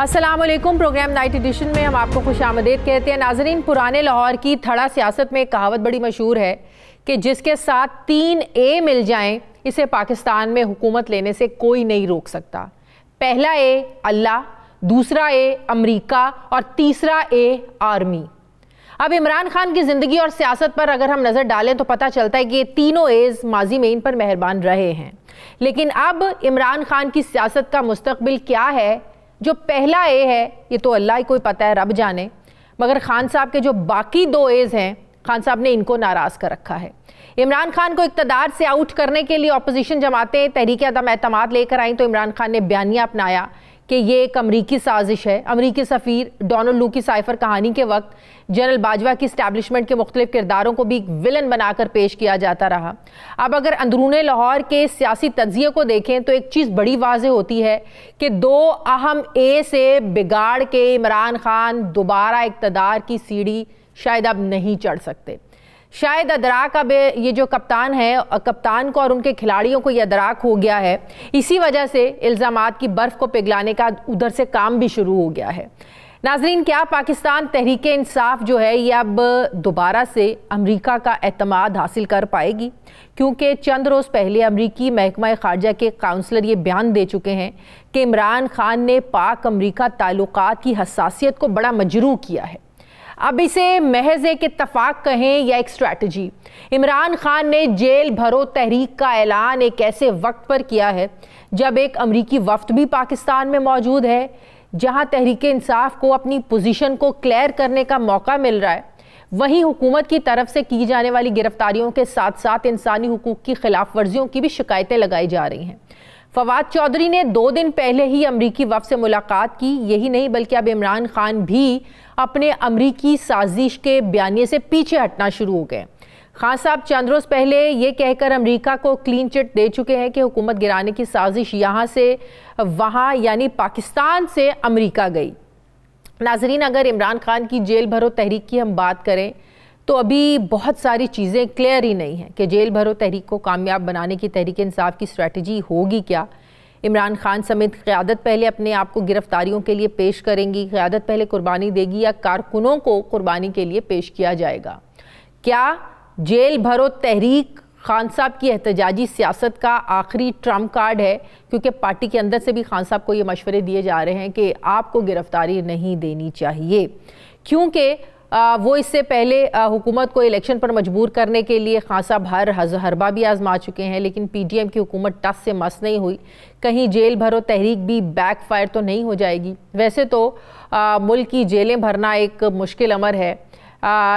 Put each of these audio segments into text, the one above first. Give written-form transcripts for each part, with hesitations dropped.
अस्सलाम वालेकुम। Programme night addition में हम आपको खुशामदीद कहते हैं। नाजरीन, पुराने लाहौर की थड़ा सियासत में एक कहावत बड़ी मशहूर है कि जिसके साथ 3 ए मिल जाएं इसे पाकिस्तान में हुकूमत लेने से कोई नहीं रोक सकता। पहला ए अल्लाह, दूसरा ए अमरीका और तीसरा ए आर्मी। अब इमरान खान की ज़िंदगी और सियासत पर अगर हम नज़र डालें तो पता चलता है कि ये तीनों एज माजी में इन पर मेहरबान रहे हैं, लेकिन अब इमरान खान की सियासत का मुस्तकबिल क्या है। जो पहला ए है ये तो अल्लाह ही कोई पता है, रब जाने, मगर खान साहब के जो बाकी 2 एज हैं, खान साहब ने इनको नाराज़ कर रखा है। इमरान खान को इक़्तिदार से आउट करने के लिए अपोजिशन जमातें तहरीक अदम एतमाद लेकर आई तो इमरान खान ने बयानिया अपनाया कि ये एक अमरीकी साजिश है। अमरीकी सफ़ीर डोनाल्ड लू की साइफर कहानी के वक्त जनरल बाजवा की इस्टेब्लिशमेंट के मुख्तलिफ किरदारों को भी विलन बनाकर पेश किया जाता रहा। अब अगर अंदरूने लाहौर के सियासी तज्ज़िये को देखें तो एक चीज़ बड़ी वाज़ेह होती है कि 2 अहम ए से बिगाड़ के इमरान खान दोबारा इक़्तिदार की सीढ़ी शायद अब नहीं चढ़ सकते। शायद अदराक अब ये जो कप्तान है, कप्तान को और उनके खिलाड़ियों को ये अदराक हो गया है, इसी वजह से इल्ज़ामात की बर्फ़ को पिघलाने का उधर से काम भी शुरू हो गया है। नाज़रीन, क्या पाकिस्तान तहरीक इंसाफ जो है ये अब दोबारा से अमरीका का एतमाद हासिल कर पाएगी? क्योंकि चंद रोज़ पहले अमरीकी महकमा ख़ारजा के काउंसलर ये बयान दे चुके हैं कि इमरान खान ने पाक अमरीका ताल्लुकात की हसासियत को बड़ा मजरूह किया है। अब इसे महज एक इत्तफाक कहें या एक स्ट्रैटेजी, इमरान खान ने जेल भरो तहरीक का ऐलान एक ऐसे वक्त पर किया है जब एक अमरीकी वफ्द भी पाकिस्तान में मौजूद है, जहां तहरीक इंसाफ को अपनी पोजीशन को क्लियर करने का मौका मिल रहा है। वहीं हुकूमत की तरफ से की जाने वाली गिरफ्तारियों के साथ साथ इंसानी हुकूक की खिलाफ वर्जियों की भी शिकायतें लगाई जा रही हैं। फवाद चौधरी ने 2 दिन पहले ही अमरीकी वफ्द से मुलाकात की। यही नहीं बल्कि अब इमरान खान भी अपने अमरीकी साजिश के बयानिए से पीछे हटना शुरू हो गए। खान साहब चंद रोज़ पहले ये कहकर अमरीका को क्लीन चिट दे चुके हैं कि हुकूमत गिराने की साजिश यहाँ से वहाँ यानी पाकिस्तान से अमरीका गई। नाजरीन, अगर इमरान खान की जेल भरो तहरीक की हम बात करें तो अभी बहुत सारी चीज़ें क्लियर ही नहीं हैं कि जेल भरो तहरीक को कामयाब बनाने की तहरीक इंसाफ की स्ट्रैटेजी होगी क्या। इमरान खान समेत क़यादत पहले अपने आप को गिरफ्तारियों के लिए पेश करेंगी, क़यादत पहले कुर्बानी देगी या कारकुनों को कुर्बानी के लिए पेश किया जाएगा? क्या जेल भरो तहरीक खान साहब की एहतजाजी सियासत का आखिरी ट्रम्प कार्ड है? क्योंकि पार्टी के अंदर से भी खान साहब को ये मशवरे दिए जा रहे हैं कि आपको गिरफ्तारी नहीं देनी चाहिए, क्योंकि वो इससे पहले हुकूमत को इलेक्शन पर मजबूर करने के लिए खान साहब हर हरबा भी आजमा चुके हैं, लेकिन PDM की हुकूमत टस से मस नहीं हुई। कहीं जेल भरो तहरीक भी बैकफायर तो नहीं हो जाएगी? वैसे तो मुल्क की जेलें भरना एक मुश्किल अमर है,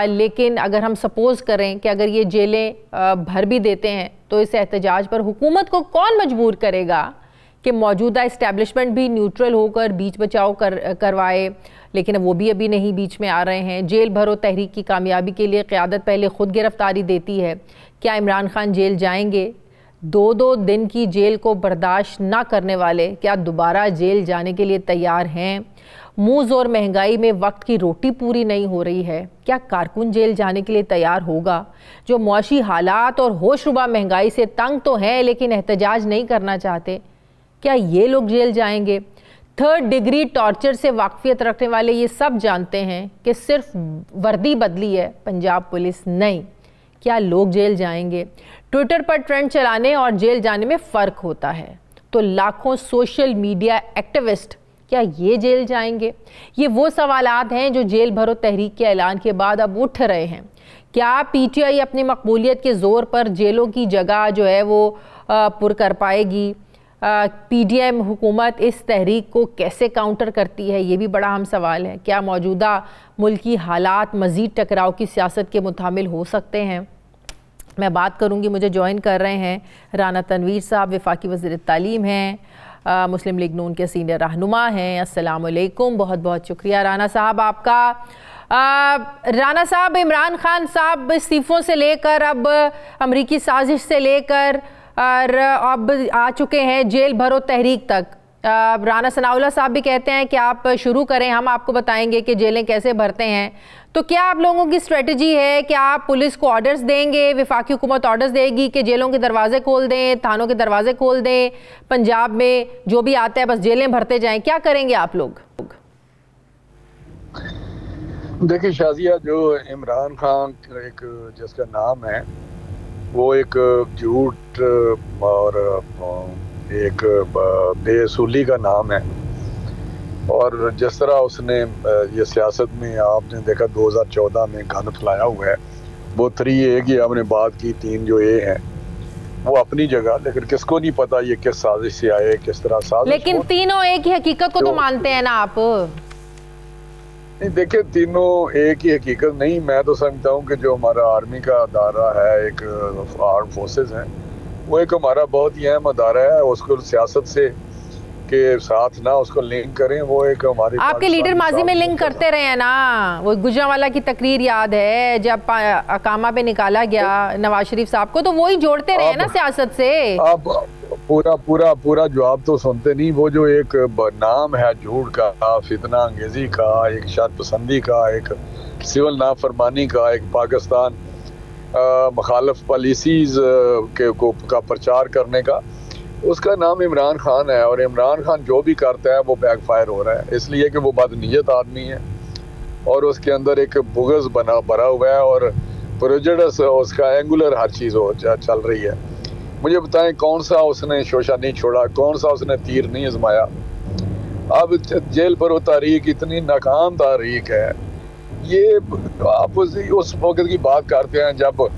लेकिन अगर हम सपोज़ करें कि अगर ये जेलें भर भी देते हैं तो इस एहतजाज पर हुकूमत को कौन मजबूर करेगा कि मौजूदा इस्टेब्लिशमेंट भी न्यूट्रल होकर बीच बचाव करवाए, लेकिन वो भी अभी नहीं बीच में आ रहे हैं। जेल भरो तहरीक की कामयाबी के लिए क़यादत पहले ख़ुद गिरफ्तारी देती है। क्या इमरान खान जेल जाएंगे? 2-2 दिन की जेल को बर्दाश्त ना करने वाले क्या दोबारा जेल जाने के लिए तैयार हैं? मुँह और महंगाई में वक्त की रोटी पूरी नहीं हो रही है, क्या कारकुन जेल जाने के लिए तैयार होगा? जो मुआशी हालात और होशरुबा महंगाई से तंग तो हैं लेकिन एहतजाज नहीं करना चाहते, क्या ये लोग जेल जाएंगे? 3rd डिग्री टॉर्चर से वाकफियत रखने वाले ये सब जानते हैं कि सिर्फ वर्दी बदली है, पंजाब पुलिस नहीं। क्या लोग जेल जाएंगे? ट्विटर पर ट्रेंड चलाने और जेल जाने में फ़र्क होता है, तो लाखों सोशल मीडिया एक्टिविस्ट क्या ये जेल जाएंगे? ये वो सवालात हैं जो जेल भरो तहरीक के ऐलान के बाद अब उठ रहे हैं। क्या PTI अपनी मकबूलियत के ज़ोर पर जेलों की जगह जो है वो पुर कर पाएगी? PDM हुकूमत इस तहरीक को कैसे काउंटर करती है, ये भी बड़ा अहम सवाल है। क्या मौजूदा मुल्की हालात मज़ीद टकराव की सियासत के मुतामिल हो सकते हैं? मैं बात करूँगी, मुझे ज्वाइन कर रहे हैं राना तनवीर साहब, वफाकी वज़ीर तालीम हैं, मुस्लिम लीग नून के सीनियर रहनुमा हैं। अस्सलाम वालेकुम, बहुत बहुत शुक्रिया राना साहब आपका। राना साहब, इमरान खान साहब इस्तीफ़ों से लेकर अब अमरीकी साजिश से लेकर और अब आ चुके हैं जेल भरो तहरीक तक। राना सनाउल्लाह साहब भी कहते हैं कि आप शुरू करें, हम आपको बताएंगे कि जेलें कैसे भरते हैं। तो क्या आप लोगों की स्ट्रेटजी है कि आप पुलिस को ऑर्डर्स देंगे, वफाकी हुकूमत ऑर्डर्स देगी कि जेलों के दरवाजे खोल दें, थानों के दरवाजे खोल दें, पंजाब में जो भी आता है बस जेलें भरते जाएं, क्या करेंगे आप लोग? देखिए शाजिया, जो इमरान खान एक जिसका नाम है, वो एक झूठ और एक बेअसूली का नाम है। और जिस तरह उसने ये सियासत में आपने देखा 2014 में गंद फैलाया हुआ है, वो 3A की आपने बात की, 3 जो ए हैं वो अपनी जगह, लेकिन किसको नहीं पता ये किस साजिश से आए, किस तरह साजिश। लेकिन तीनों एक ही हकीकत को तो मानते हैं ना आप? नहीं, देखिए तीनों एक ही हकीकत नहीं। मैं तो समझता हूँ कि जो हमारा आर्मी का अदारा है, एक आर्म फोर्सेस है, वो एक हमारा बहुत ही अहम अदारा है। उसको सियासत से के साथ ना उसको लिंक करें, वो एक हमारे आपके लीडर माजी में लिंक करते रहे हैं ना। वो गुजरांवाला की तकरीर याद है जब अकामा पे निकाला गया नवाज शरीफ साहब को, तो वही जोड़ते रहे ना सियासत से। आप पूरा जवाब तो सुनते नहीं। वो जो एक नाम है झूठ का, फितना अंगेजी का, एक शाद पसंदी का, एक सिविल नाफरमानी का, एक पाकिस्तान मुखालिफ पॉलिसीज का प्रचार करने का, उसका नाम इमरान खान है। और इमरान खान जो भी करता है वो बैकफायर हो रहा है, इसलिए कि वो बदनीयत आदमी है और उसके अंदर एक बुग़्ज़ भरा हुआ है और प्रेजुडिस उसका एंगुलर हर चीज़ चल रही है। मुझे बताएं कौन सा उसने शोशा नहीं छोड़ा, कौन सा उसने तीर नहीं आजमाया। अब जेल पर तारीख इतनी नाकाम तारीख है। ये आप उस वक्त की बात करते हैं जब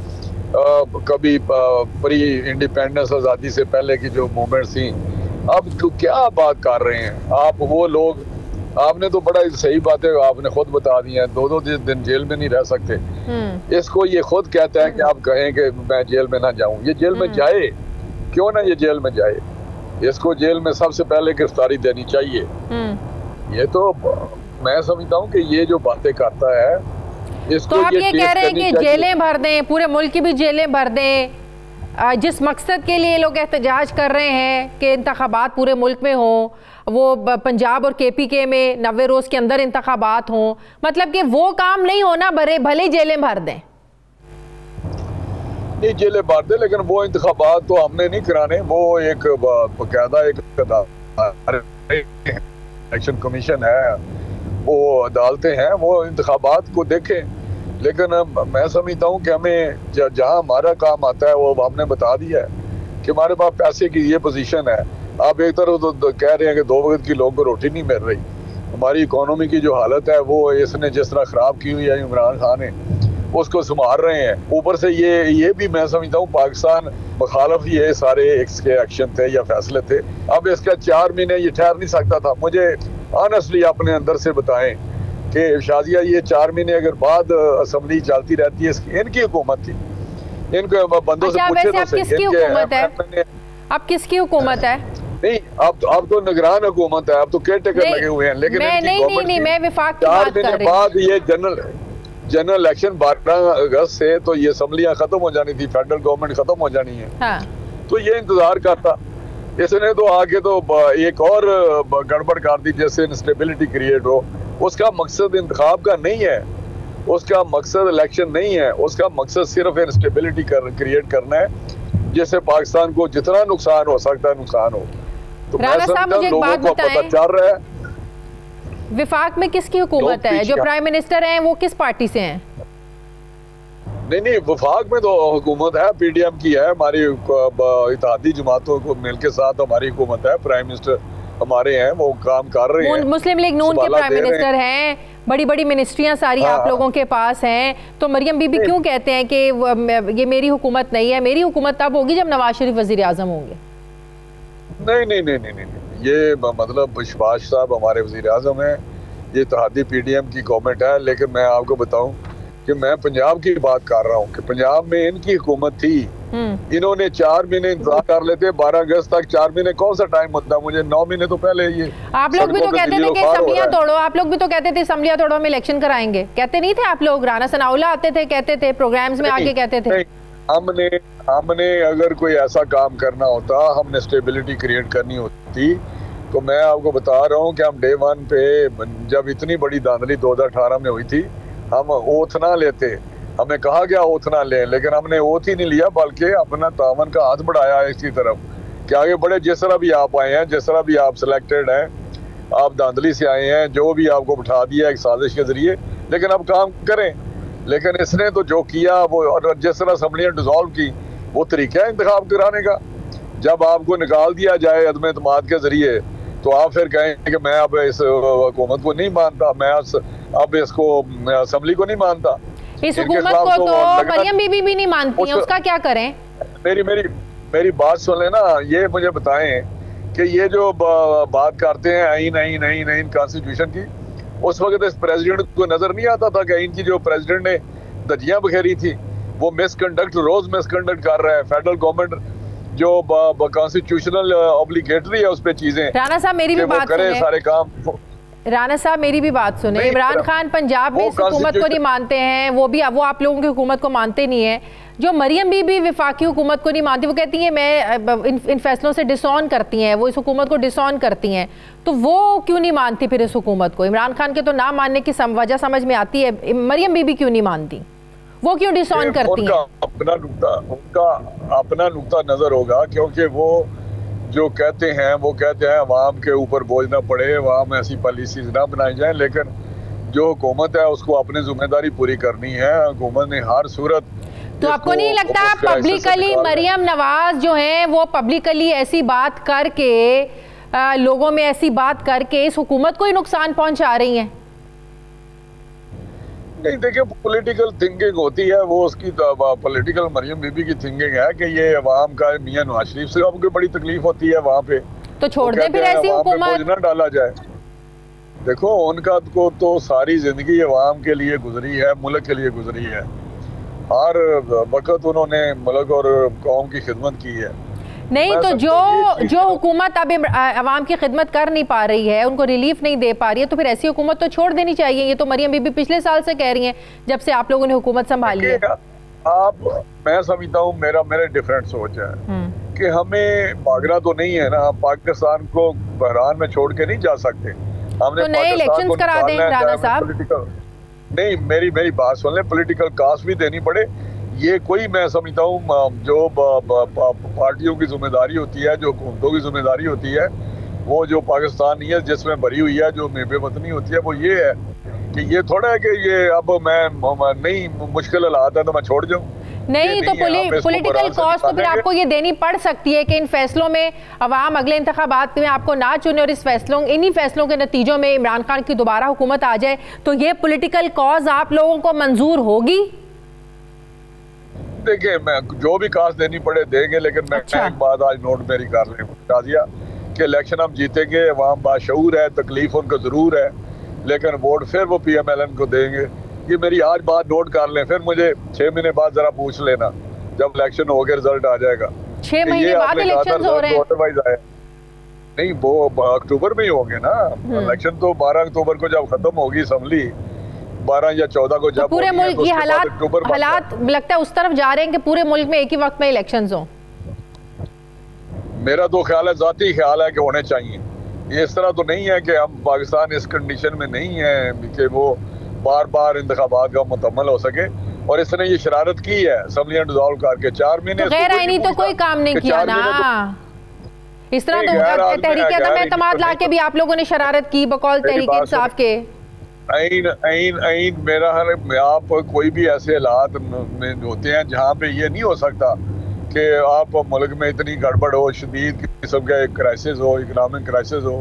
कभी प्री इंडिपेंडेंस आज़ादी से पहले की जो मूवमेंट थी। अब तो क्या बात कर रहे हैं आप? वो लोग, आपने तो बड़ा सही बात है, आपने खुद बता दी है, 2-2 दिन जेल में नहीं रह सकते। इसको ये खुद कहता है कि आप कहें कि मैं जेल में ना जाऊं। ये जेल में जाए, क्यों ना ये जेल में जाए? इसको जेल में सबसे पहले गिरफ्तारी देनी चाहिए। ये तो मैं समझता हूँ कि ये जो बातें करता है, तो आप ये कह रहे हैं कि जेलें भर दें, पूरे मुल्क की भी जेलें भर दें, जिस मकसद के लिए लोग एहतजाज कर रहे हैं कि इंतखाबात पूरे मुल्क में हों, वो पंजाब और KPK में 90 रोज़ के अंदर इंतखाबात हों, मतलब कि वो काम नहीं होना, भले जेलें भर दें। नहीं, जेलें भर दें, लेकिन वो इंतखाबात तो हमने नहीं कराने। वो एक बाकायदा एक इलेक्शन कमीशन है, वो अदालतें हैं, वो इंतखाबात को देखें। लेकिन मैं समझता हूँ कि हमें जहाँ हमारा काम आता है वो हमने बता दिया है कि हमारे पास पैसे की ये पोजीशन है। आप एक तरफ तो कह रहे हैं कि 2 वक्त की लोगों को रोटी नहीं मिल रही। हमारी इकोनॉमी की जो हालत है वो इसने जिस तरह ख़राब की हुई है इमरान खान ने, उसको संभाल रहे हैं। ऊपर से ये भी मैं समझता हूँ पाकिस्तान मुखालिफ ये सारे इसके एक्शन थे या फैसले थे। अब इसका 4 महीने ये ठहर नहीं सकता था। मुझे ऑनेस्टली अपने अंदर से बताएं कि शाजिया, ये 4 महीने अगर बाद असम्बली चलती रहती है, इनकी हुकूमत थी, इनके बंदों से पूछे तो सही, अब किसकी हुकूमत है? नहीं, अब तो निगरान हुकूमत है, अब तो केयरटेकर लगे हुए हैं। लेकिन मैं विफाक की बात कर रही हूं। बाद ये जनरल इलेक्शन 12 अगस्त से तो ये असम्बलियां खत्म हो जानी थी, फेडरल गवर्नमेंट खत्म हो जानी है। हाँ। तो ये इंतजार करता, इसने तो आगे तो एक और गड़बड़ कर दी, जैसे इंस्टेबिलिटी क्रिएट हो। उसका मकसद इंतखाब का नहीं है, उसका मकसद इलेक्शन नहीं है, उसका मकसद सिर्फ इंस्टेबिलिटी क्रिएट करना है, जिससे पाकिस्तान को जितना नुकसान हो सकता है नुकसान हो। तो राणा साहब, मुझे एक बात बताएं, चल रहा है विफाक में किसकी हुकूमत है? जो प्राइम मिनिस्टर हैं वो किस पार्टी से हैं? नहीं, वफाक में तो हुकूमत है, PDM की है, हमारी इत्तेहादी जमातों को मिलकर साथ हमारी हुकूमत है। प्राइम मिनिस्टर हमारे हैं, वो काम कर रहे हैं। मुस्लिम लीग नून के प्राइम मिनिस्टर हैं, बड़ी मिनिस्ट्रियां सारी आप लोगों के पास हैं। तो मरियम बीबी क्यों कहते हैं कि ये मेरी हुकूमत नहीं है? मेरी हुकूमत तब होगी जब नवाज शरीफ वजीर आजम होंगे। नहीं, ये मतलब शहबाज साहब हमारे वजीर आजम है, ये इत्तेहादी PDM की गवर्नमेंट है। लेकिन मैं आपको बताऊं कि मैं पंजाब की बात कर रहा हूँ कि पंजाब में इनकी हुकूमत थी। इन्होंने 4 महीने इंतजार कर लेते, 12 अगस्त तक 4 महीने कौन सा टाइम होता है? मुझे 9 महीने तो पहले ये आप लोग भी तो कहते थे कि असम्बलियां तोड़ो, आप लोग भी तो कहते थे असम्बलियां तोड़ो, हम इलेक्शन कराएंगे, कहते नहीं थे आप लोग? राना सनाउल्लाह आते थे, कहते थे, प्रोग्राम्स में आके कहते थे। हमने अगर कोई ऐसा काम करना होता, हमने स्टेबिलिटी क्रिएट करनी होती, तो मैं आपको बता रहा हूँ कि हम डे 1 पे, जब इतनी बड़ी धांधली 2018 में हुई थी, हम ओथ ना लेते। हमें कहा गया ओथ ना लें, लेकिन हमने ओथ ही नहीं लिया, बल्कि अपना तावन का हाथ बढ़ाया इसकी तरफ कि आगे बढ़े। जिस तरह भी आप आए हैं, जिस तरह भी आप सिलेक्टेड हैं, आप धांधली से आए हैं, जो भी आपको बिठा दिया एक साजिश के जरिए, लेकिन अब काम करें। लेकिन इसने तो जो किया वो, और जिस तरह असम्बलियाँ डिसॉल्व की, वो तरीका है इंतखाब कराने का। जब आपको निकाल दिया जाए अदम एतमाद के जरिए, तो आप फिर कहें कि मैं अब इस हुकूमत को नहीं मानता, मैं अब इसको असम्बली को नहीं मानता। इस हुकूमत को तो मरियम बीबी भी नहीं मानती हैं, उसका क्या करें? मेरी बात सुन लेना। ये मुझे बताएं कि ये जो बात करते हैं आइन कॉन्स्टिट्यूशन की, उस वक्त इस प्रेसिडेंट को नजर नहीं आता था कि आइन की जो प्रेसिडेंट ने धज्जियां बखेरी थी वो रोज मिसकंडक्ट कर रहा है। फेडरल गवर्नमेंट जो कॉन्स्टिट्यूशनल ऑब्लिगेटरी है उस पे चीजें, राणा साहब मेरी भी बात करे सारे काम। राणा साहब मेरी भी बात सुने। इमरान खान पंजाब में इस हुकूमत को नहीं मानते हैं, वो आप लोगों की हुकूमत को मानते नहीं है। जो मरियम बीबी विफाकी हुकूमत को नहीं मानती, वो कहती हैं मैं इन फैसलों से डिसऑन करती हैं, वो इस हुकूमत को डिसऑन करती हैं, तो वो क्यों नहीं मानती फिर इस हुकूमत को? इमरान खान के तो ना मानने की वजह समझ में आती है, मरियम बीबी क्यों नहीं मानती, वो क्यों डिसऑन करती हैं? उनका अपना नुक्ता नजर होगा, क्योंकि वो जो कहते हैं अवाम के ऊपर बोझ ना पड़े, अवाम ऐसी पॉलिसीज ना बनाई जाए, लेकिन जो हुकूमत है उसको अपनी जिम्मेदारी पूरी करनी है। हुकूमत ने हर सूरत, तो आपको नहीं लगता पब्लिकली मरियम नवाज जो है वो पब्लिकली ऐसी बात करके, लोगों में ऐसी बात करके इस हुकूमत को ही नुकसान पहुंचा रही हैं? नहीं, देखिए पॉलिटिकल थिंकिंग होती है, वो उसकी पॉलिटिकल मरियम बीबी की थिंकिंग है कि ये अवाम का, मियां नवाज शरीफ से आपको बड़ी तकलीफ होती है वहाँ पे, तो छोड़ दे फिर ऐसी हुकूमत, ना डाला जाए। देखो उनका को तो सारी जिंदगी अवाम के लिए गुजरी है, मुल्क के लिए गुजरी है। हर वक्त उन्होंने मुल्क और कौम की खिदमत की है। नहीं तो जो हुकूमत अब अवाम की खिदमत कर नहीं पा रही है, उनको रिलीफ नहीं दे पा रही है, तो फिर ऐसी हुकूमत तो छोड़ देनी चाहिए। ये तो मरियम बीबी पिछले साल से कह रही हैं, जब से आप लोगों ने हुकूमत संभाली है। मैं समझता हूँ, मेरे डिफरेंट सोच है कि हमें भागना तो नहीं है ना, हम पाकिस्तान को बहरान में छोड़ के नहीं जा सकते। हमने तो नए इलेक्शंस करा दें राणा साहब। नहीं, मेरी बात सुन ले, पॉलिटिकल कास्ट भी देनी पड़े। ये कोई, मैं समझता हूँ जो पार्टियों की जिम्मेदारी होती है, जो हुकूमतों की जिम्मेदारी होती है, वो जो पाकिस्तानियत जिसमें भरी हुई है, जो बेवतनी होती है, वो ये है कि ये थोड़ा है कि ये अब मैं नहीं, मुश्किल हालात है तो मैं छोड़ जाऊँ। नहीं तो पॉलिटिकल कॉस्ट तो फिर आपको ये देनी पड़ सकती है कि इन फैसलों में अवाम अगले इंतखाबात में आपको ना चुने, और इन्हीं फैसलों के नतीजों में इमरान खान की दोबारा हुकूमत आ जाए, तो ये पॉलिटिकल कॉज आप लोगों को मंजूर होगी? देखिए, मैं जो भी कास्ट देनी पड़े देंगे, लेकिन मैं एक बात आज नोट मेरी कर रही हूँ कि इलेक्शन हम जीतेंगे, अवाम बाशऊर है, तकलीफ उनको जरूर है, लेकिन वोट फिर वो PMLN को देंगे। ये मेरी आज बात नोट कर लें, फिर मुझे 6 महीने बाद जरा पूछ लेना जब इलेक्शन हो गया, रिजल्ट आ जाएगा। 6 महीने बाद इलेक्शन हो रहे हैं? नहीं, वो अक्टूबर में ही होंगे ना इलेक्शन, तो 12 अक्टूबर को जब खत्म होगी असम्बली, 12 या 14 को जब पूरे मुल्क ये हालात लगता है उस तरफ जा रहे हैं कि पूरे मुल्क में एक ही वक्त में इलेक्शंस हो। मेरा तो ख्याल है, जाती ख्याल है कि होने चाहिए। ये इस तरह तो नहीं है कि हम पाकिस्तान इस कंडीशन में नहीं है कि वो बार बार इंतखाबात का मुकम्मल हो सके, और इसने ये शरारत की है असम्बलियां डिसॉल्व करके 4 महीने। तो गैर आईनी तो कोई काम नहीं किया ना, इस तरह तो तहरीक अदम एतमाद लाके भी आप लोगों ने शरारत की बकौल तहरीक इंसाफ के। आइन मेरा हाल, आप कोई भी ऐसे हालात में होते हैं जहाँ पे ये नहीं हो सकता कि आप मुल्क में इतनी गड़बड़ हो, शदीद किस्म का क्राइसिस हो, इकोनॉमिक क्राइसिस हो,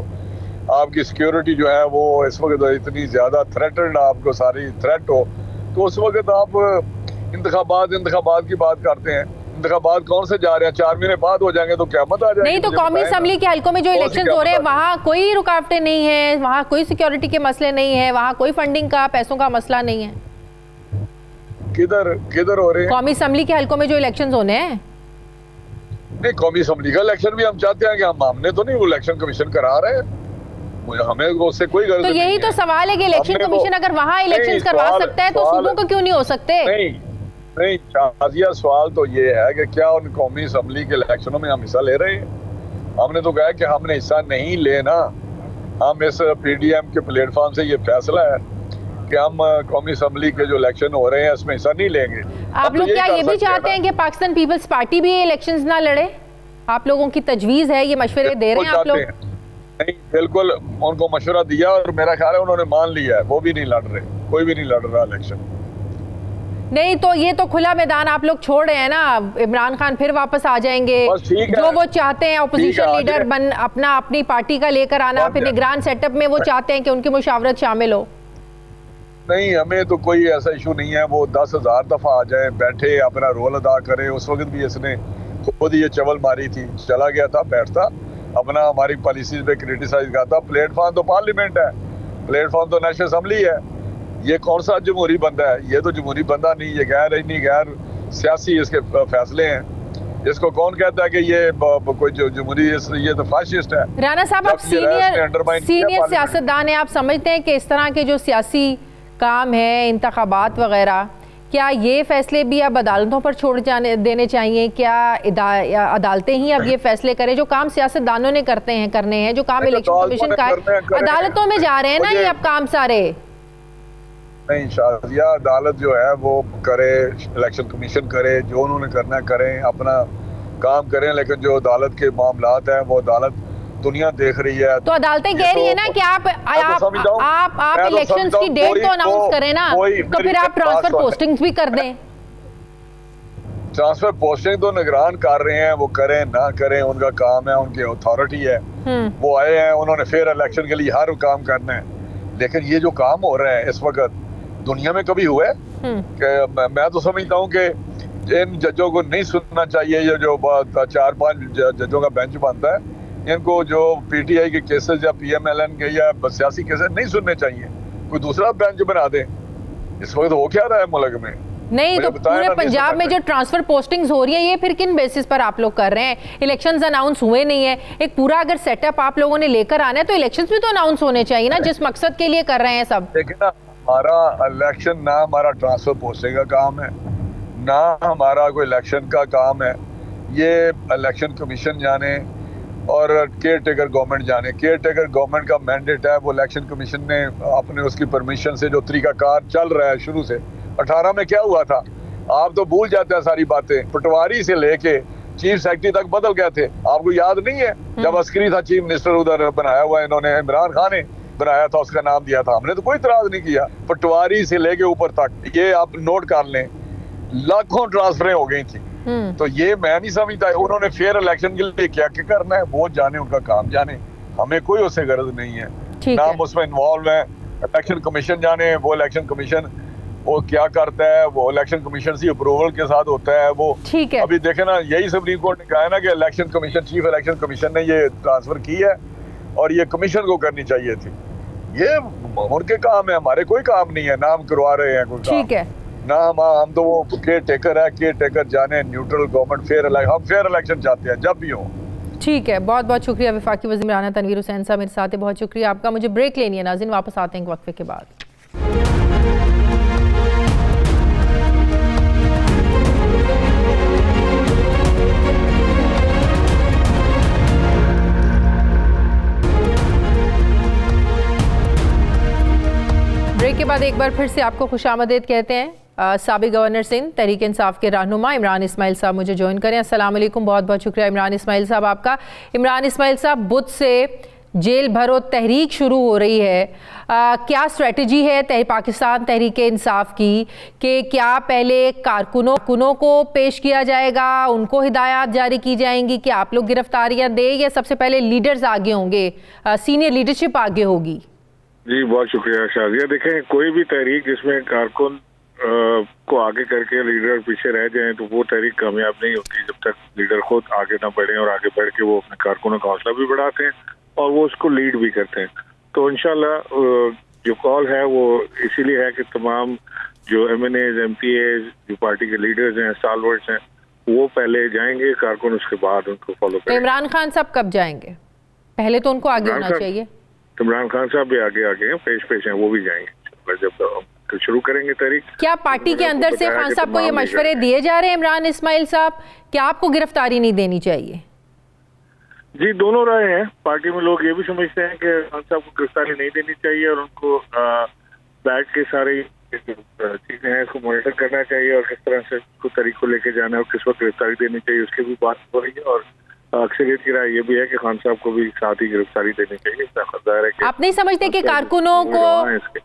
आपकी सिक्योरिटी जो है वो इस वक्त इतनी ज़्यादा थ्रेटेड, आपको सारी थ्रेट हो, तो उस वक्त आप इंतखाबात की बात करते हैं। इंतखाबात कौन से जा रहे हैं? 4 महीने बाद हो जाएंगे तो क़यामत आ जाएगी। नहीं तो कौमी असम्बली के हल्कों में जो इलेक्शन हो रहे हैं वहाँ कोई रुकावटें नहीं है, वहाँ कोई सिक्योरिटी के मसले नहीं है, वहाँ कोई फंडिंग का, पैसों का मसला नहीं है। किधर हो रहे हैं? कौमी असम्बली के हल्कों में जो इलेक्शन होने हैं। नहीं, कौमी असम्बली का इलेक्शन भी हम चाहते हैं कि हमने तो नहीं, वो इलेक्शन कमीशन करा रहे हैं, हमें उससे कोई गर्ज नहीं है। यही तो सवाल है कि इलेक्शन कमीशन अगर वहाँ इलेक्शन करवा सकता है तो सूबों को क्यों नहीं हो सकते? नहीं, शाजिया, सवाल तो ये है कि क्या उन कौमी असम्बली के इलेक्शनों में हम हिस्सा ले रहे हैं? हमने तो कहा कि हमने हिस्सा नहीं लेना। हम इस PDM के प्लेटफॉर्म से ये फैसला है कि हम कौमी असम्बली के जो इलेक्शन हो रहे हैं इसमें हिस्सा नहीं लेंगे। आप लोग क्या ये भी चाहते हैं कि पाकिस्तान पीपल्स पार्टी भी इलेक्शंस ना लड़े? आप लोगों की तजवीज़ है, ये मशवरे दे रहे हैं आप लोग? नहीं, बिल्कुल उनको मशवरा दिया और मेरा ख्याल है उन्होंने मान लिया है, वो भी नहीं लड़ रहे। कोई भी नहीं लड़ रहा इलेक्शन। नहीं तो ये तो खुला मैदान आप लोग छोड़ रहे हैं ना, इमरान खान फिर वापस आ जाएंगे, जो वो चाहते हैं अपोजिशन लीडर बन अपना अपनी पार्टी का लेकर आना, फिर निगरान सेटअप में वो चाहते हैं कि उनकी मुशावरत शामिल हो। नहीं, हमें तो कोई ऐसा इशू नहीं है, वो 10,000 दफा आ जाए, बैठे अपना रोल अदा करे। उस वक्त भी इसने खुद ये चवल मारी थी, चला गया था, बैठता अपना हमारी पॉलिसीज पे क्रिटिसाइज करता। प्लेटफॉर्म तो पार्लियामेंट है, प्लेटफॉर्म तो नेशनल असेंबली है। ये कौन सा जमहूरी बंदा है? ये तो जमहूरी बंदा नहीं, ये गैर सियासी इसके फैसले हैं। इसको कौन कहता है कि ये कोई जमहूरी? ये तो फाशिस्ट है। राना साहब, आप सीनियर सियासतदान हैं, आप समझते हैं कि इस तरह के जो सियासी काम है, इंतखाबात वगैरह, क्या ये फैसले भी अब अदालतों पर छोड़ जाने देने चाहिए? क्या अदालतें ही अब ये फैसले करें? जो काम सियासतदानों ने करने हैं, जो काम इलेक्शन कमीशन का है, अदालतों में जा रहे हैं ना ये अब काम सारे। नहीं शाजिया, अदालत जो है वो करे, इलेक्शन कमीशन करे, जो उन्होंने करना है करें, अपना काम करें, लेकिन जो अदालत के मामलात हैं वो अदालत दुनिया देख रही है। तो अदालतें कह रही है ना कि आप इलेक्शंस की डेट तो अनाउंस करें ना, तो फिर आप ट्रांसफर पोस्टिंग्स भी कर दें। ट्रांसफर पोस्टिंग तो निगरान कर रहे हैं, वो करें ना करें उनका काम है, उनकी अथॉरिटी है। वो आए हैं, उन्होंने फिर इलेक्शन के लिए हर काम करना है। लेकिन ये जो काम हो रहा है इस वक्त दुनिया में कभी हुआ है? कि मैं तो समझता हूँ कि इन जजों को नहीं सुनना चाहिए। ये जो 4-5 जजों का बेंच बनता है, इनको जो पीटीआई के केसेस या पीएमएलएन के या सियासी केसेस नहीं सुनने चाहिए, कोई दूसरा बेंच बना दे। इस वक्त हो क्या रहा है मुल्क में? नहीं तो पूरे पंजाब में जो ट्रांसफर पोस्टिंग्स हो रही है, ये फिर किन बेसिस पर आप लोग कर रहे हैं? इलेक्शंस अनाउंस हुए नहीं है, एक पूरा अगर सेटअप आप लोगों ने लेकर आना है तो इलेक्शंस भी तो अनाउंस होने चाहिए ना, जिस मकसद के लिए कर रहे हैं सब। देखिए ना, हमारा इलेक्शन ना हमारा ट्रांसफर पोस्टिंग का काम है, ना हमारा कोई इलेक्शन का काम है। ये इलेक्शन कमीशन जाने और केयर टेकर गवर्नमेंट जाने। केयर टेकर गवर्नमेंट का मैंडेट है, वो इलेक्शन कमीशन ने अपने उसकी परमिशन से जो तरीकाकार चल रहा है शुरू से। 18 में क्या हुआ था? आप तो भूल जाते हैं सारी बातें। पटवारी से लेके चीफ सेक्रेटरी तक बदल गए थे, आपको याद नहीं है? जब अस्करी था चीफ मिनिस्टर, उधर बनाया हुआ इन्होंने, इमरान खान ने बनाया था, उसका नाम दिया था, हमने तो कोई इतराज नहीं किया। पटवारी से लेके ऊपर तक, ये आप नोट कर लें, लाखों ट्रांसफरें हो गई थी। तो ये मैं नहीं समझता उन्होंने फेयर इलेक्शन के लिए क्या क्या करना है, वो जाने, उनका काम जाने, हमें कोई उससे गर्ज नहीं है। ना हम उसमें इन्वॉल्व है। इलेक्शन कमीशन जाने, वो इलेक्शन कमीशन वो क्या करता है, वो इलेक्शन कमीशन से अप्रूवल के साथ होता है वो। ठीक है, अभी देखे ना, यही सुप्रीम कोर्ट ने कहा है ना कि election commission, chief election commission ने ये ट्रांसफर की है और ये कमीशन को करनी चाहिए थी। ये उनके काम है, हमारे कोई काम नहीं है, ना हम करवा रहे हैं कोई। ठीक है ना हम तो वो केयर टेकर है, केयर टेकर जाने, न्यूट्रल गवर्नमेंट, हम फेयर इलेक्शन चाहते हैं जब भी हो। ठीक है, बहुत बहुत शुक्रिया वफाकी वज़ीर राना तनवीर हुसैन साहब मेरे साथ है, बहुत शुक्रिया आपका। मुझे ब्रेक लेनी है नाज़रीन, वापस आते हैं एक वक्फे के बाद। ब्रेक के बाद एक बार फिर से आपको खुशामदीद कहते हैं। साबिक गवर्नर सिंध तहरीक इंसाफ के रहनुमा इमरान इस्माइल साहब मुझे ज्वाइन करें। अस्सलाम वालेकुम, बहुत बहुत शुक्रिया इमरान इस्माइल साहब आपका। इमरान इस्माइल साहब, बुध से जेल भरो तहरीक शुरू हो रही है, क्या स्ट्रेटजी है पाकिस्तान तहरीक इंसाफ की कि क्या पहले कारकुनों को पेश किया जाएगा, उनको हिदायत जारी की जाएंगी कि आप लोग गिरफ्तारियां दें, या सबसे पहले लीडर्स आगे होंगे, सीनियर लीडरशिप आगे होगी? जी बहुत शुक्रिया शाजिया। देखें, कोई भी तहरीक जिसमें कारकुन को आगे करके लीडर पीछे रह जाएं तो वो तहरीक कामयाब नहीं होती जब तक लीडर खुद आगे ना बढ़े, और आगे बढ़ के वो अपने कारकुनों का हौसला भी बढ़ाते हैं और वो उसको लीड भी करते हैं। तो इंशाल्लाह जो कॉल है वो इसीलिए है कि तमाम जो MNAs, MPAs, जो पार्टी के लीडर्स हैं, स्टालवर्ड्स हैं, वो पहले जाएंगे, कारकुन उसके बाद उनको फॉलो करेंगे। तो इमरान खान साहब कब जाएंगे? पहले तो उनको आगे होना चाहिए। इमरान खान साहब भी आगे हैं, पेश हैं, वो भी जाएंगे जब शुरू करेंगे तहरीक। क्या पार्टी के अंदर से खान साहब को ये मशवरे दिए जा रहे हैं इमरान इस्माइल साहब, क्या आपको गिरफ्तारी नहीं देनी चाहिए? जी दोनों राय हैं। पार्टी में लोग ये भी समझते हैं कि खान साहब को गिरफ्तारी नहीं देनी चाहिए और उनको बैठ के सारी चीजें हैं उसको मॉनिटर करना चाहिए और किस तरह से उसको तहरीक को लेके जाना है और किस वक्त गिरफ्तारी देनी चाहिए उसकी भी बात हो रही है। और अक्सरियत की राय ये भी है कि खान साहब को भी साथ ही गिरफ्तारी देनी चाहिए। जाहिर है कि आप नहीं समझते कि कारकुनों को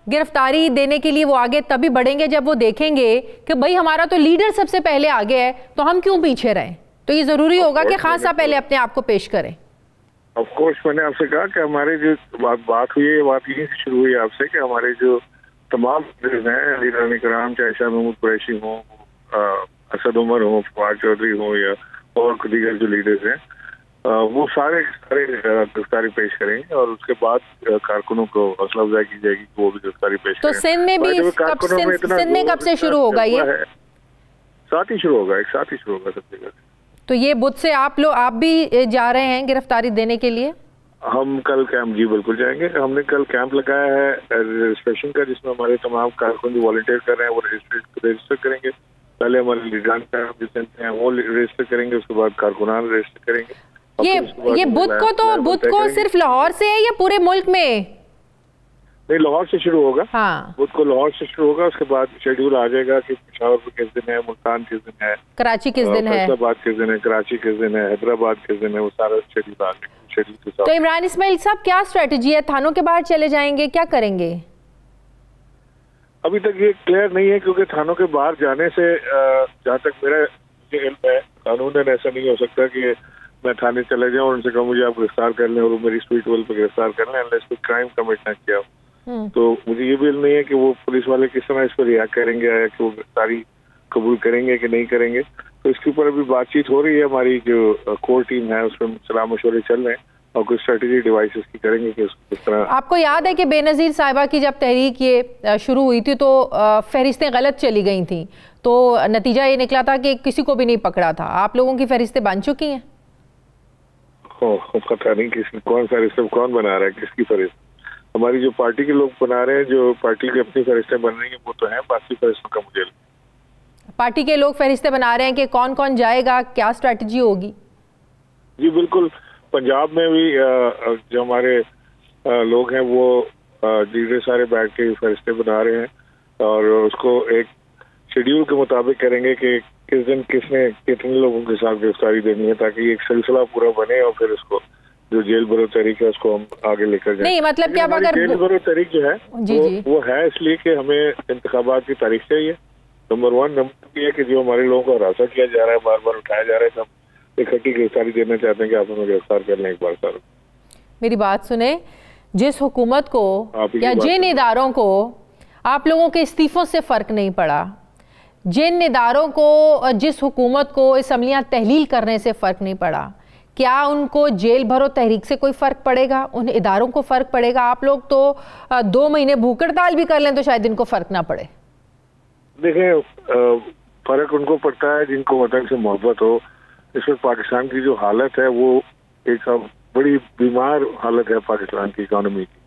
गिरफ्तारी देने के लिए वो आगे तभी बढ़ेंगे जब वो देखेंगे कि भाई हमारा तो लीडर सबसे पहले आगे है, तो हम क्यों पीछे रहें? तो ये जरूरी होगा कि खान साहब पहले अपने आप को पेश करें। ऑफ कोर्स, मैंने आपसे कहा कि हमारे जो बात हुई है, बात यहीं से शुरू हुई है आपसे कि हमारे जो तमाम लीडर्स हैं, लीडर कराम, चाहे शाह महमूद कुरैशी हो, असद उमर हो, फवाद चौधरी हो, या और दीगर जो लीडर्स हैं, वो सारे गिरफ्तारी पेश करेंगे और उसके बाद कारकुनों को हौसला अफजाई की जाएगी कि वो भी गिरफ्तारी पेश तो करें। सिंध में भी सिंध में कब से शुरू होगा? ये साथ ही शुरू होगा, एक साथ ही शुरू होगा सब जगह। तो ये बुध से आप भी जा रहे हैं गिरफ्तारी देने के लिए? हम कल कैंप, जी बिल्कुल जाएंगे। हमने कल कैंप लगाया है रजिस्ट्रेशन का, जिसमें हमारे तमाम कारकुन जो वॉलंटियर कर रहे हैं वो रजिस्टर करेंगे। पहले हमारे लीडरान हैं वो रजिस्टर करेंगे, उसके बाद कारकुनान रजिस्टर करेंगे। ये बुध को सिर्फ लाहौर से है या पूरे मुल्क में? नहीं, लाहौर से शुरू होगा। हाँ, बुध को लाहौर से शुरू होगा, उसके बाद शेड्यूल आ जाएगा कि पेशावर किस दिन है, मुल्तान किस दिन है, कराची किस दिन है, फैसलाबाद किस दिन है, कराची किस दिन है, हैदराबाद किस दिन है, वो सारा शेड्यूल आ जाएगा। शेड्यूल के साथ। तो इमरान इस्माइल साहब क्या स्ट्रेटजी है? थानों के बाहर चले जाएंगे, क्या करेंगे? अभी तक ये क्लियर नहीं है, क्योंकि थानों के बाहर जाने से जहाँ तक मेरा इल्म है, कानूनन ऐसा नहीं हो सकता कि मैं थाने चले जाऊँ और उनसे कहूँ मुझे आप गिरफ्तार कर लें और मेरी स्ट्रीट वेल पे गिरफ्तार कर लें, अनलेस कोई क्राइम कमिट ना किया। तो मुझे ये भी इल्म नहीं है कि वो पुलिस वाले किस तरह इस पर रिएक्ट करेंगे, या कि वो गिरफ्तारी कबूल करेंगे कि नहीं करेंगे। तो इसके ऊपर अभी बातचीत हो रही है, हमारी जो कोर टीम है उसमें सलाह मशवरे चल रहे हैं और कुछ स्ट्रेटेजी डिवाइसेस की करेंगे कि किस तरह। आपको याद है कि बेनज़ीर साहिबा की जब तहरीक ये शुरू हुई थी तो फहरिस्तें गलत चली गई थी, तो नतीजा ये निकला था कि किसी को भी नहीं पकड़ा था। आप लोगों की फहरिस्तें बन चुकी हैं? पता नहीं किसी कौन फहरिस्त कौन बना रहा है, किसकी फहरिस्त। हमारी जो पार्टी के लोग बना रहे हैं, जो पार्टी की अपनी फहरिस्तें बन रही हैं वो तो है, बाकी फहरिस्तों का मुझे। पार्टी के लोग फहरिस्तें बना रहे हैं कि कौन कौन जाएगा, क्या स्ट्रेटजी होगी? जी बिल्कुल, पंजाब में भी जो हमारे लोग हैं वो लीडर सारे बैठ के फहरिस्तें बना रहे हैं और उसको एक शेड्यूल के मुताबिक करेंगे कि किस दिन किसने कितने लोगों के साथ गिरफ्तारी देनी है, ताकि एक सिलसिला पूरा बने और फिर उसको जो जेल भरो तहरीक है उसको हम आगे लेकर जाएं। नहीं मतलब क्या, अगर जेल भरो तहरीक जो है वो है इसलिए कि हमें इंतखाबात की तारीख चाहिए, नंबर 1। नंबर ये है कि जो हमारे लोगों को हरासा किया जा रहा है, बार बार उठाया जा रहा है, हम इकट्ठी गिरफ्तारी देना चाहते हैं कि आप हमें गिरफ्तार कर लें एक बार। सर मेरी बात सुने, जिस हुकूमत को या जिन इदारों को आप लोगों के इस्तीफों से फर्क नहीं पड़ा, जिन इदारों को, जिस हुकूमत को असम्बलियाँ तहलील करने से फर्क नहीं पड़ा, क्या उनको जेल भरो तहरीक से कोई फ़र्क पड़ेगा? उन इदारों को फ़र्क पड़ेगा? आप लोग तो 2 महीने भूख हड़ताल भी कर लें तो शायद इनको फ़र्क ना पड़े। देखें, फ़र्क उनको पड़ता है जिनको वतन से मोहब्बत हो। इस वक्त पाकिस्तान की जो हालत है वो एक बड़ी बीमार हालत है पाकिस्तान की इकॉनमी की,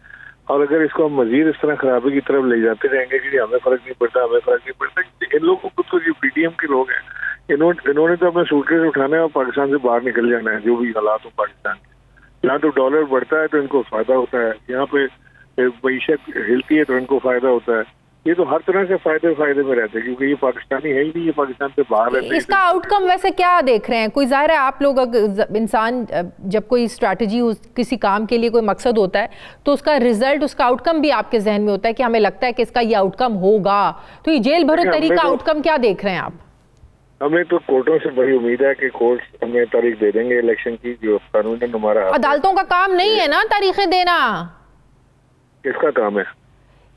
और अगर इसको हम मजीद इस तरह खराबी की तरफ ले जाते रहेंगे कि हमें फ़र्क नहीं पड़ता, हमें फ़र्क नहीं पड़ता। इन लोगों को तो जो पीडीएम के लोग हैं, इन्होंने तो अपने सूटकेस उठाना है और पाकिस्तान से बाहर निकल जाना है, जो भी हालात हो पाकिस्तान के। यहाँ तो डॉलर बढ़ता है तो इनको फायदा होता है, यहाँ पे मईशत हिलती है तो इनको फायदा होता है। ये तो हर तरह से फायदे में रहते हैं, क्योंकि ये पाकिस्तानी है ही नहीं, ये पाकिस्तान से बाहर रहते हैं। इसका आउटकम वैसे क्या देख रहे हैं? कोई जाहिर है आप लोग, इंसान जब कोई स्ट्रैटेजी किसी काम के लिए कोई मकसद होता है तो उसका रिजल्ट, उसका आउटकम भी आपके जहन में होता है कि हमें लगता है कि इसका ये आउटकम होगा। तो ये जेल भरो तहरीक का आउटकम क्या देख रहे हैं आप? हमें तो कोर्टों से बड़ी उम्मीद है कि कोर्ट हमें तारीख दे देंगे इलेक्शन की, जो कानूनन हमारा। अदालतों का काम नहीं है ना तारीखें देना। किसका काम है?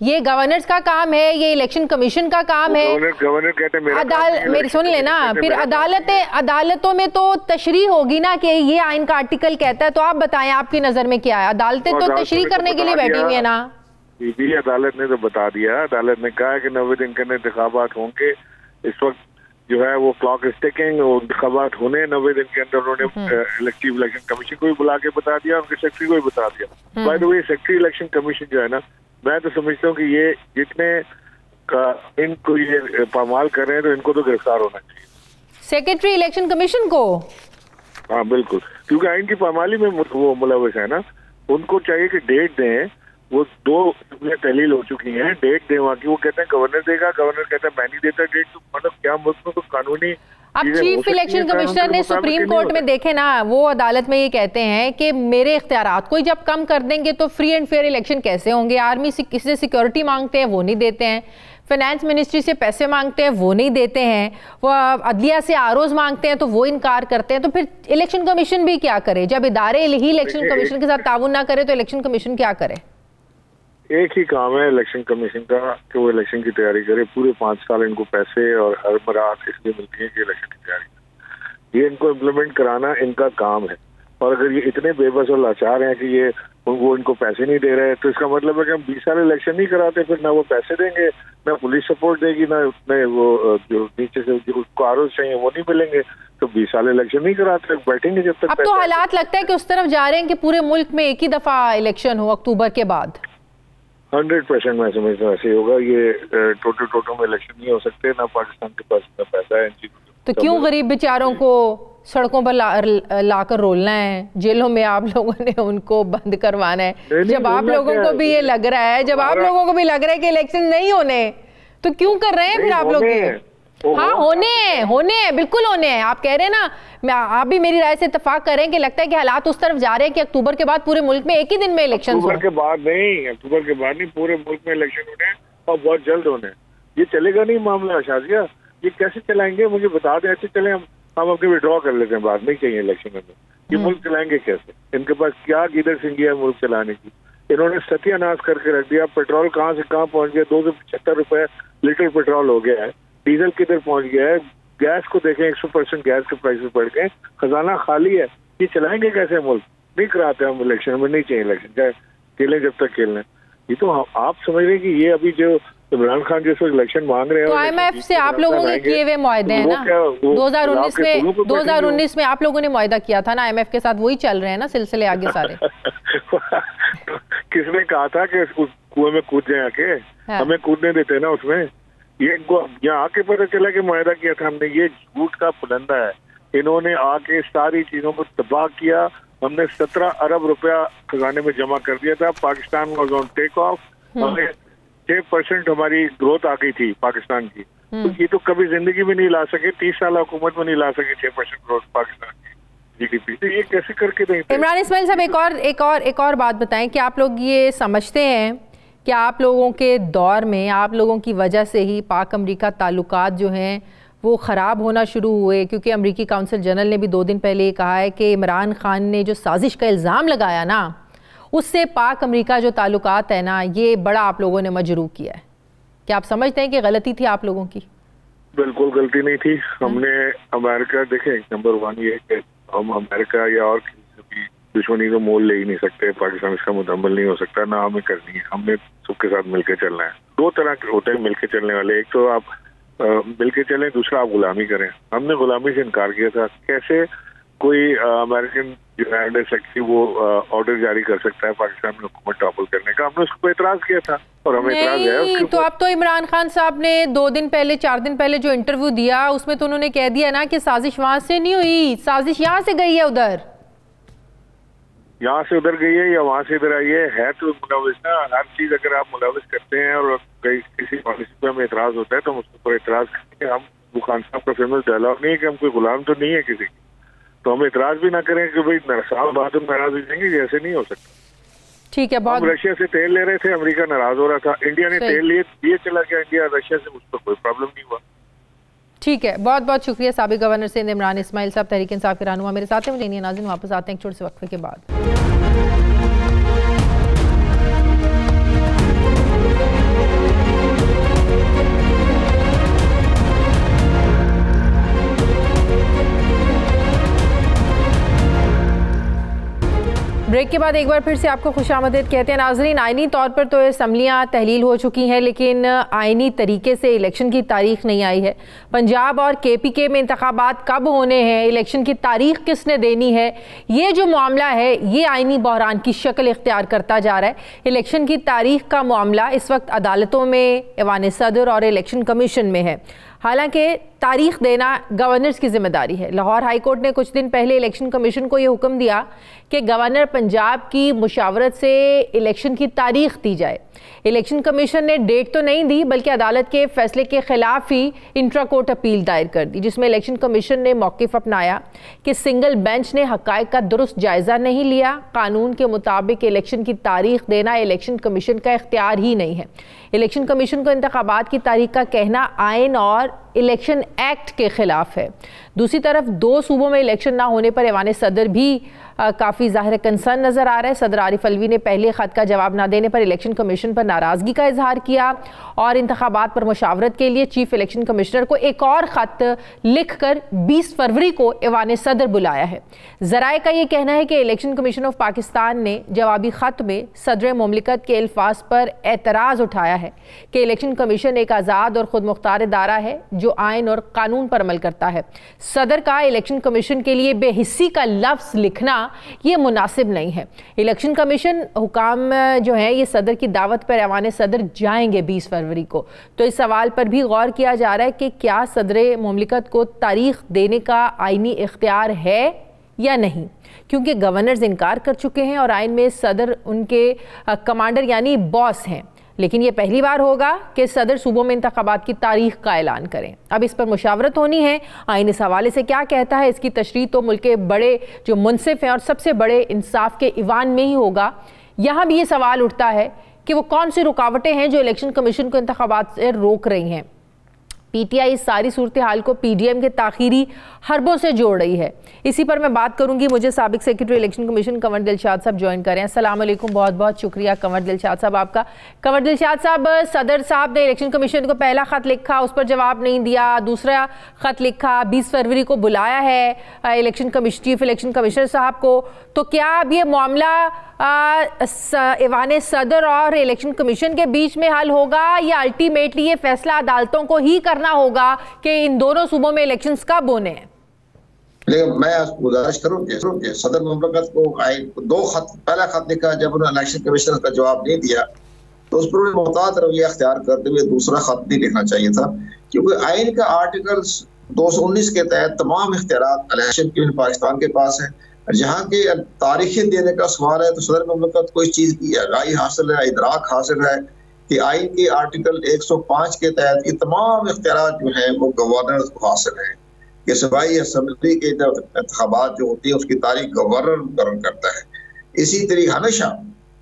ये गवर्नर्स का काम है, ये इलेक्शन कमीशन का काम है। गवर्नर कहते हैं मेरी सुन लेना, फिर अदालतों में तो तशरीह होगी ना कि ये आइन का आर्टिकल कहता है। तो आप बताएं आपकी नजर में क्या है? अदालतें तो तशरीह करने के लिए बैठी हुई है ना। बीबी अदालत ने तो बता दिया, अदालत ने कहा कि 90 दिन के इंतखाबात होंगे। इस वक्त जो है वो क्लॉक इज टिकिंग, वो इंतखाबात होने 90 दिन के अंदर। उन्होंने इलेक्शन कमीशन को भी बुला के बता दिया, उनके सेक्रेटरी को भी बता दिया। By the way, secretary election commission जो है ना, मैं तो समझता हूँ कि ये जितने इनको ये पामाल कर रहे हैं तो इनको तो गिरफ्तार होना चाहिए, सेक्रेटरी इलेक्शन कमीशन को। हाँ बिल्कुल, क्योंकि आइन की पामाली में वो मुलविस है ना। उनको चाहिए कि डेट दें, वो 2 तहलील हो चुकी हैं, डेट दें वहाँ की। वो कहते हैं गवर्नर देगा, गवर्नर कहता है मैं नहीं देता डेट। तो मतलब क्या मुल्क में तो कानूनी अब चीफ इलेक्शन कमिश्नर ने सुप्रीम कोर्ट में देखे ना, वो अदालत में ये कहते हैं कि मेरे इख्तियारात को जब कम कर देंगे तो फ्री एंड फेयर इलेक्शन कैसे होंगे। आर्मी से किसी से सिक्योरिटी मांगते हैं, वो नहीं देते हैं। फाइनेंस मिनिस्ट्री से पैसे मांगते हैं, वो नहीं देते हैं। वो अदलिया से आरोज मांगते हैं तो वो इनकार करते हैं। तो फिर इलेक्शन कमीशन भी क्या करे? जब इदारे ही इलेक्शन कमीशन के साथ ताउन ना करे तो इलेक्शन कमीशन क्या करे? एक ही काम है इलेक्शन कमीशन का कि वो इलेक्शन की तैयारी करे। पूरे 5 साल इनको पैसे और हर रात इसलिए मिलती है कि इलेक्शन की तैयारी करें। ये इनको इम्प्लीमेंट कराना इनका काम है। और अगर ये इतने बेबस और लाचार हैं कि ये वो इनको पैसे नहीं दे रहे, तो इसका मतलब है कि हम 20 साल इलेक्शन नहीं कराते, फिर ना वो पैसे देंगे, ना पुलिस सपोर्ट देगी, ना वो जो नीचे से जो आरोप चाहिए वो नहीं मिलेंगे, तो 20 साल इलेक्शन नहीं कराते, बैठेंगे जब तक। अब तो हालात लगता है कि उस तरफ जा रहे हैं कि पूरे मुल्क में एक ही दफा इलेक्शन हो अक्टूबर के बाद। 100% मैं समझता हूँ ऐसे होगा। ये टोटो में इलेक्शन नहीं हो सकते, ना पाकिस्तान के पास इतना पैसा है। तो क्यों गरीब बेचारों को सड़कों पर लाकर रोलना है? जेलों में आप लोगों ने उनको बंद करवाना है? जब आप लोगों को भी ये लग रहा है, जब आप लोगों को भी लग रहा है कि इलेक्शन नहीं होने, तो क्यों कर रहे हैं फिर आप लोग? हाँ, होने हैं, बिल्कुल होने हैं। आप कह रहे हैं ना, आप भी मेरी राय से इत्तेफाक करें कि लगता है कि हालात उस तरफ जा रहे हैं कि अक्टूबर के बाद पूरे मुल्क में एक ही दिन में इलेक्शन। अक्टूबर के बाद नहीं, पूरे मुल्क में इलेक्शन होने हैं और बहुत जल्द होने हैं। ये चलेगा नहीं मामला शाजिया, ये कैसे चलाएंगे मुझे बता दें। अच्छे चले हम अपने विड्रॉ कर लेते हैं, बात नहीं चाहिए इलेक्शन में। ये मुल्क चलाएंगे कैसे? इनके पास क्या गीदड़ सिंगी है मुल्क चलाने की? इन्होंने सत्यानाश करके रख दिया। पेट्रोल कहाँ से कहाँ पहुंच गया, 275 रुपए लीटर पेट्रोल हो गया है। डीजल किधर पहुंच गया है? गैस को देखें, 100% गैस के प्राइस बढ़ गए, खजाना खाली है। ये चलाएंगे कैसे मुल्क? नहीं कराते हम इलेक्शन में, नहीं चाहिए इलेक्शन, चाहे खेलें जब तक खेलना। ये तो आप समझ रहे हैं कि ये अभी जो इमरान खान जिस वक्त इलेक्शन मांग रहे हैं, तो IMF से आप लोगों के किए हुए मुआहदे हैं ना 2019 में आप लोगों ने मुआहदा किया था ना IMF के साथ, वही चल रहे हैं ना सिलसिले आगे सारे। किसने कहा था कि उस कुएं में कूद जाए आके? हमें कूदने देते ना उसमें। ये यहाँ आके पता चला कि मुआहदा किया था हमने। ये झूठ का पुलंदा है। इन्होंने आके सारी चीजों को तबाह किया। हमने 17 अरब रुपया खजाने में जमा कर दिया था। Pakistan was on take off. हमें 6% हमारी ग्रोथ आ गई थी पाकिस्तान की। तो ये तो कभी जिंदगी में नहीं ला सके, 30 साल हुकूमत में नहीं ला सके 6% ग्रोथ पाकिस्तान की GDP। तो ये कैसे करके देंगे? इमरान इस्माइल साहब एक और बात बताएं कि आप लोग ये समझते हैं कि आप लोगों के दौर में, आप लोगों की वजह से ही पाक अमरीका ताल्लुकात जो हैं वो ख़राब होना शुरू हुए? क्योंकि अमरीकी काउंसिल जनरल ने भी 2 दिन पहले ये कहा है कि इमरान खान ने जो साजिश का इल्ज़ाम लगाया ना, उससे पाक अमरीका जो ताल्लुकात है ना, ये बड़ा आप लोगों ने मजरूह किया है। क्या आप समझते हैं कि गलती थी आप लोगों की? बिल्कुल गलती नहीं थी। हमने अमेरिका, देखें नंबर 1 ये है कि हम अमेरिका या और किसी भी दुश्मनी को मोल ले ही नहीं सकते। पाकिस्तान इसका मुकम्मल नहीं हो सकता, ना हमें करनी है। हमने सबके साथ मिलकर चलना है। 2 तरह के होते हैं मिलकर चलने वाले। एक तो आप मिलकर चलें, दूसरा आप गुलामी करें। हमने गुलामी से इनकार किया था। कैसे कोई अमेरिकन यूनाइटेड सेक्रेटरी वो ऑर्डर जारी कर सकता है पाकिस्तान में हुकूमत टॉपल करने का? हमने उसको एतराज किया था और हमें एतराज है। तो अब तो इमरान खान साहब ने 2 दिन पहले 4 दिन पहले जो इंटरव्यू दिया उसमें तो उन्होंने कह दिया ना कि साजिश वहां से नहीं हुई, साजिश यहाँ से गई है उधर। यहाँ से उधर गई है या वहाँ से इधर आई है तो मुलविस ना। हर चीज अगर आप मुलविस करते हैं और किसी पॉलिसी पे हमें एतराज होता है तो हम उसके ऊपर एतराज करते हैं। हम वो खान साहब का फेमस डायलॉग नहीं है कि हम कोई गुलाम तो नहीं है किसी की, तो हम एतराज भी ना करें कि भाई साल बाद हम नाराज हो जाएंगे। ऐसे नहीं हो सकता। ठीक है। बहुत रशिया से तेल ले रहे थे, अमेरिका नाराज हो रहा था। इंडिया ने तेल लिए चला गया इंडिया रशिया से, उस पर कोई प्रॉब्लम नहीं हुआ। ठीक है, बहुत बहुत शुक्रिया। साबिक गवर्नर सिंध इमरान इस्माइल साहब, तहरीक इंसाफ के रहनुमा मेरे साथ हैं। मुझे नाज़रीन वापस आते हैं एक छोटे से वक्फे के बाद। ब्रेक के बाद एक बार फिर से आपको खुशामदीद कहते हैं नाजरीन। आइनी तौर पर तो असम्बलियाँ तहलील हो चुकी हैं, लेकिन आइनी तरीके से इलेक्शन की तारीख नहीं आई है। पंजाब और KPK में इंतखाबात कब होने हैं, इलेक्शन की तारीख किसने देनी है, ये जो मामला है ये आइनी बहरान की शक्ल इख्तियार करता जा रहा है। इलेक्शन की तारीख का मामला इस वक्त अदालतों में, ऐवान सदर और इलेक्शन कमीशन में है। हालांकि तारीख देना गवर्नर्स की जिम्मेदारी है। लाहौर हाई कोर्ट ने कुछ दिन पहले इलेक्शन कमीशन को ये हुक्म दिया कि गवर्नर पंजाब की मुशावरत से इलेक्शन की तारीख दी जाए। इलेक्शन कमीशन ने डेट तो नहीं दी बल्कि अदालत के फैसले के खिलाफ ही इंट्रा कोर्ट अपील दायर कर दी, जिसमें इलेक्शन कमीशन ने मौक़िफ़ अपनाया कि सिंगल बेंच ने हक़ाइक़ का दुरुस्त जायज़ा नहीं लिया। कानून के मुताबिक इलेक्शन की तारीख देना इलेक्शन कमीशन का इख्तियार ही नहीं है। इलेक्शन कमीशन को इंतखाबात की तारीख का कहना आइन और इलेक्शन एक्ट के खिलाफ है। दूसरी तरफ 2 सूबों में इलेक्शन ना होने पर ऐवान सदर भी काफ़ी ज़ाहिर कंसर्न नज़र आ रहा है। सदर आरिफ अलवी ने पहले ख़त का जवाब ना देने पर इलेक्शन कमीशन पर नाराज़गी का इजहार किया और इंतखाबात पर मुशावरत के लिए चीफ इलेक्शन कमिश्नर को एक और ख़त लिख कर 20 फरवरी को ऐवान सदर बुलाया है। ज़राए का ये कहना है कि इलेक्शन कमीशन ऑफ पाकिस्तान ने जवाबी ख़त में सदर मुमलिकत के अल्फाज पर एतराज़ उठाया है कि इलेक्शन कमीशन एक आज़ाद और ख़ुद मुख्तार इदारा है जो आइन और कानून पर अमल करता है। सदर का इलेक्शन कमीशन के लिए बेहिस्सी का लफ्ज़ लिखना ये मुनासिब नहीं है। इलेक्शन कमीशन हुकाम जो है ये सदर की दावत पर ऐवान सदर जाएंगे 20 फरवरी को। तो इस सवाल पर भी गौर किया जा रहा है कि क्या सदर मुमलिकत को तारीख देने का आइनी इख्तियार है या नहीं, क्योंकि गवर्नर्स इनकार कर चुके हैं और आइन में सदर उनके कमांडर यानी बॉस हैं। लेकिन ये पहली बार होगा कि सदर सूबों में इंतखाबात की तारीख का ऐलान करें। अब इस पर मुशावरत होनी है। आइन इस हवाले से क्या कहता है, इसकी तशरीह तो मुल्क के बड़े जो मुनसिफ हैं और सबसे बड़े इंसाफ के ईवान में ही होगा। यहाँ भी ये सवाल उठता है कि वो कौन सी रुकावटें हैं जो इलेक्शन कमीशन को इंतखाबात से रोक रही हैं। पीटीआई इस सारी सूरत हाल को पीडीएम के ताखीरी हरबों से जोड़ रही है। इसी पर मैं बात करूंगी। मुझे साबिक secretary election commission Kanwar Dilshad साहब ज्वाइन करें। अस्सलाम वालेकुम, बहुत बहुत शुक्रिया कंवर दिलशाद साहब आपका। कंवर दिलशाद साहब, सदर साहब ने इलेक्शन कमीशन को पहला ख़त लिखा, उस पर जवाब नहीं दिया, दूसरा ख़त लिखा, 20 फरवरी को बुलाया है चीफ इलेक्शन कमिश्नर साहब को। तो क्या अब ये मामला ऐवान सदर और इलेक्शन कमीशन के बीच में हल होगा या अल्टीमेटली ये फैसला अदालतों को ही करना होगा कि इन दोनों सूबों में इलेक्शंस कब होने हैं? लेकिन मैं गुजारिश करूँ कि सदर मुमलिकत को 2 खत, पहला खत लिखा जब उन्होंने इलेक्शन कमिश्नर का जवाब नहीं दिया तो उस पर मोहतात रवैया अख्तियार करते हुए दूसरा खत नहीं लिखना चाहिए था, क्योंकि आइन का आर्टिकल 219 के तहत तमाम इख्तियारात इलेक्शन कमीशन पाकिस्तान के पास है। जहाँ के तारीखें देने का सवाल है तो सदर मुमलिकत को इस चीज की आगाही हासिल है, इदराक हासिल है कि आइन के आर्टिकल 105 के तहत ये तमाम इख्तियारात जो हैं वो गवर्नर को हासिल है कि सूबाई असम्बली के इंतखाबात जो होती है उसकी तारीख गवर्नर मुकर्रर करता है। इसी तरीके हमेशा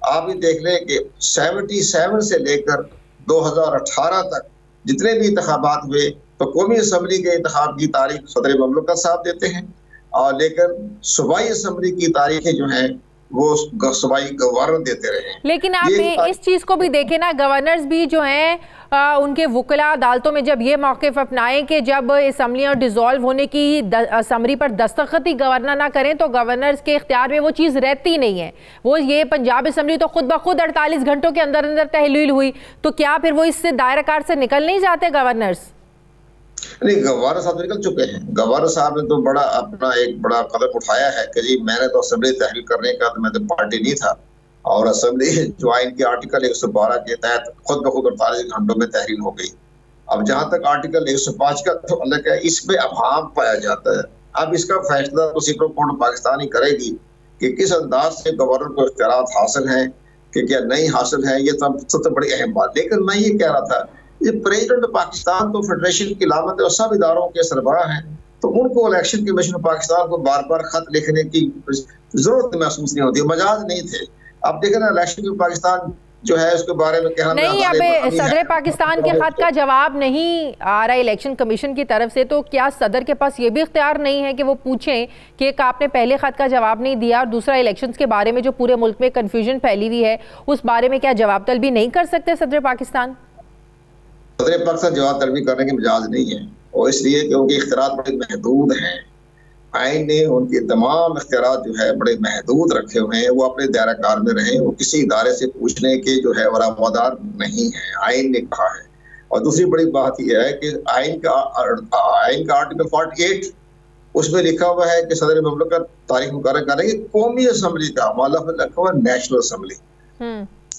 आप ये देख लें कि 77 से लेकर 2018 तक जितने भी इंतखाबात हुए तो कौमी असम्बली के इंतखाब की तारीख सदर मुमलिकत साहब देते हैं, और लेकिन सूबाई असम्बली की तारीखें जो हैं वो सूबाई गवर्नर देते रहे। लेकिन आप इस चीज को भी देखें ना, गवर्नर्स भी जो हैं उनके वकला अदालतों में जब ये मौक़िफ़ अपनाएं कि जब असम्बलियाँ डिज़ोल्व होने की असम्बली पर दस्तखत ही गवर्नर ना करें तो गवर्नर्स के इख्तियार में वो चीज़ रहती नहीं है। वो ये पंजाब असम्बली तो खुद ब खुद 48 घंटों के अंदर अंदर तहलील हुई, तो क्या फिर वो इससे दायरा कार से निकल नहीं जाते गवर्नर्स? नहीं, गवर्नर साहब निकल चुके हैं। गवर्नर साहब ने तो बड़ा अपना एक बड़ा कदम उठाया है कि जी मैंने तो असेंबली तहरीर करने का तो मैं तो पार्टी नहीं था, और असेंबली जो आइन के आर्टिकल 112 के तहत खुद ब खुद 48 घंटों में तहरीर हो गई। अब जहां तक आर्टिकल 105 का तो अलग है, इसमें अभाव पाया जाता है। अब इसका फैसला तो सुप्रीम कोर्ट पाकिस्तान ही करेगी कि किस अंदाज से गवर्नर को इख्तियारात हासिल है कि क्या नहीं हासिल है, ये तो सबसे बड़ी अहम बात। लेकिन मैं ये कह रहा था ये प्रेसिडेंट पाकिस्तान तो फेडरेशन की लामत है और सब इदारों के सरबराह हैं, तो उनको इलेक्शन कमीशन पाकिस्तान को बार बार खत लिखने की जरूरत महसूस नहीं होती, मजाज नहीं थे। अब देखें ना इलेक्शन पाकिस्तान जो है उसके बारे में कहना नहीं, अब सदर पाकिस्तान के खत का जवाब नहीं आ रहा इलेक्शन कमीशन की तरफ से, तो क्या सदर के पास ये भी इख्तियार नहीं है कि वो पूछें कि एक आपने पहले खत का जवाब नहीं दिया और दूसरा इलेक्शंस के बारे में जो पूरे मुल्क में कन्फ्यूजन फैली हुई है उस बारे में क्या जवाब तलबी नहीं कर सकते सदर पाकिस्तान? सदर पाकिस्तान जवाब तलबी करने की मिजाज नहीं है, और इसलिए कि उनके इख्तियारात बड़े महदूद हैं। आइन ने उनके तमाम इख्तियारात जो है बड़े महदूद रखे हुए हैं, वो अपने दायरा कार में रहें, वो किसी इदारे से पूछने के जो है वरामदार नहीं है, आइन ने कहा है। और दूसरी बड़ी बात यह है कि आइन का आर्टिकल 48 उसमें लिखा हुआ है कि सदर मुमलिकत तारीख मुकर्रर करेंगे कौमी असम्बली का, मालूम लिखा हुआ नेशनल असम्बली।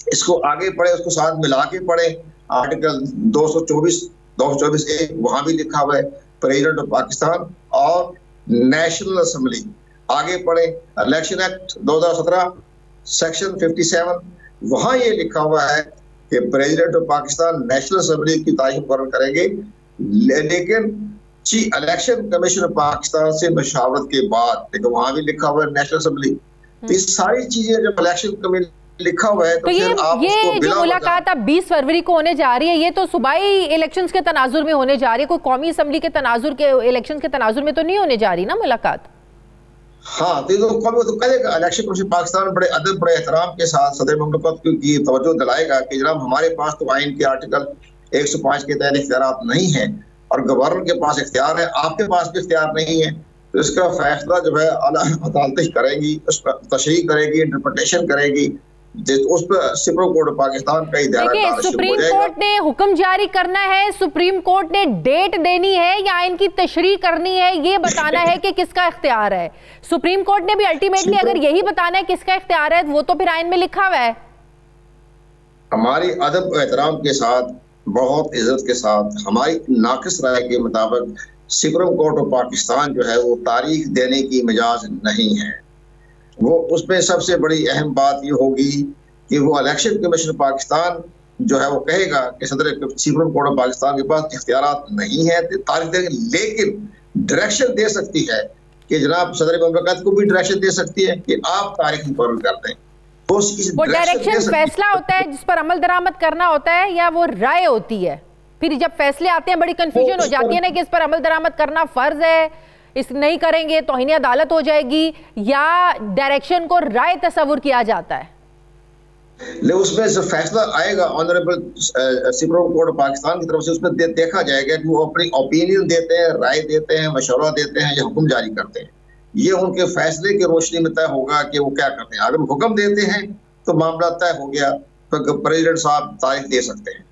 इसको आगे पढ़े, उसको साथ मिला के पढ़े। आर्टिकल 224 वहां भी लिखा हुआ है प्रेसिडेंट ऑफ पाकिस्तान और नेशनल असम्बली। आगे पढ़े इलेक्शन एक्ट 2017 सेक्शन 57, वहां ये लिखा हुआ है कि president of Pakistan national assembly की तारीख मुकर्रर करेंगे, लेकिन इलेक्शन कमीशन ऑफ पाकिस्तान से मशावरत के बाद, लेकिन वहां भी लिखा हुआ है नेशनल असेंबली। तो ये सारी चीजें जब इलेक्शन कमीशन लिखा हुआ है तो ये जो मुलाकात अब 20 फरवरी को होने जा रही है, ये तो सूबाई इलेक्शंस के तनाजुर में होने जा रही है, कोई कौमी असेंबली के तनाजुर के इलेक्शन के तनाजुर में तो नहीं होने जा रही ना मुलाकात। हाँ, तो कहेगा इलेक्शन कमीशन पाकिस्तान बड़े अदब बड़े एहतराम के साथ सदर मुमलिकत की तवज्जो दिलाएगा कि जनाब हमारे पास तो आइन के आर्टिकल 105 के तहत इख्तियार नहीं है और गवर्नर के पास इख्तियार है, आपके पास भी इख्तियार नहीं है, तो इसका फैसला जो है अदालतें करेगी, उस पर तशरीह करेगी, इंटरप्रिटेशन करेगी, उस पर सुप्रीम कोर्ट ऑफ पाकिस्तान का इदारा। सुप्रीम कोर्ट ने हुक्म जारी करना है, सुप्रीम कोर्ट ने डेट देनी है या इनकी तशरीह करनी है, ये बताना है कि किसका इख्तियार है। सुप्रीम कोर्ट ने भी अल्टीमेटली अगर यही बताना है किसका इख्तियार है, वो तो फिर आइन में लिखा हुआ है। हमारी अदब एहतराम के साथ, बहुत इज्जत के साथ, हमारी नाकिस राय के मुताबिक सुप्रीम कोर्ट ऑफ पाकिस्तान जो है वो तारीख देने की मिजाज नहीं है। वो उसमें सबसे बड़ी अहम बात ये होगी कि वो इलेक्शन कमीशन पाकिस्तान जो है वो कहेगा कि सदर सुप्रीम कोर्ट ऑफ पाकिस्तान के पास इख्तियारात नहीं है तारीख देंगे, लेकिन डायरेक्शन दे सकती है कि जनाब सदर मुमलिकत को भी डायरेक्शन दे सकती है कि आप तारीख मुकर्रर कर दें। वो डायरेक्शन फैसला होता है जिस पर अमल दरामद करना होता है, या वो राय होती है? फिर जब फैसले आते हैं बड़ी कंफ्यूजन हो जाती है ना कि इस पर अमल दरामद करना फर्ज है, इस नहीं करेंगे तो तौहीन अदालत हो जाएगी, या डायरेक्शन को राय तस्वुर किया जाता है? ले उसमें जो फैसला आएगा honourable supreme court of Pakistan की तरफ से, उसमें देखा जाएगा कि वो अपनी ओपिनियन देते हैं, राय देते हैं, मशवरा देते हैं या हुक्म जारी करते हैं। ये उनके फैसले की रोशनी में तय होगा कि वो क्या करते हैं। अगर हुक्म देते हैं तो मामला तय हो गया, तो प्रेसिडेंट साहब तारीख दे सकते हैं।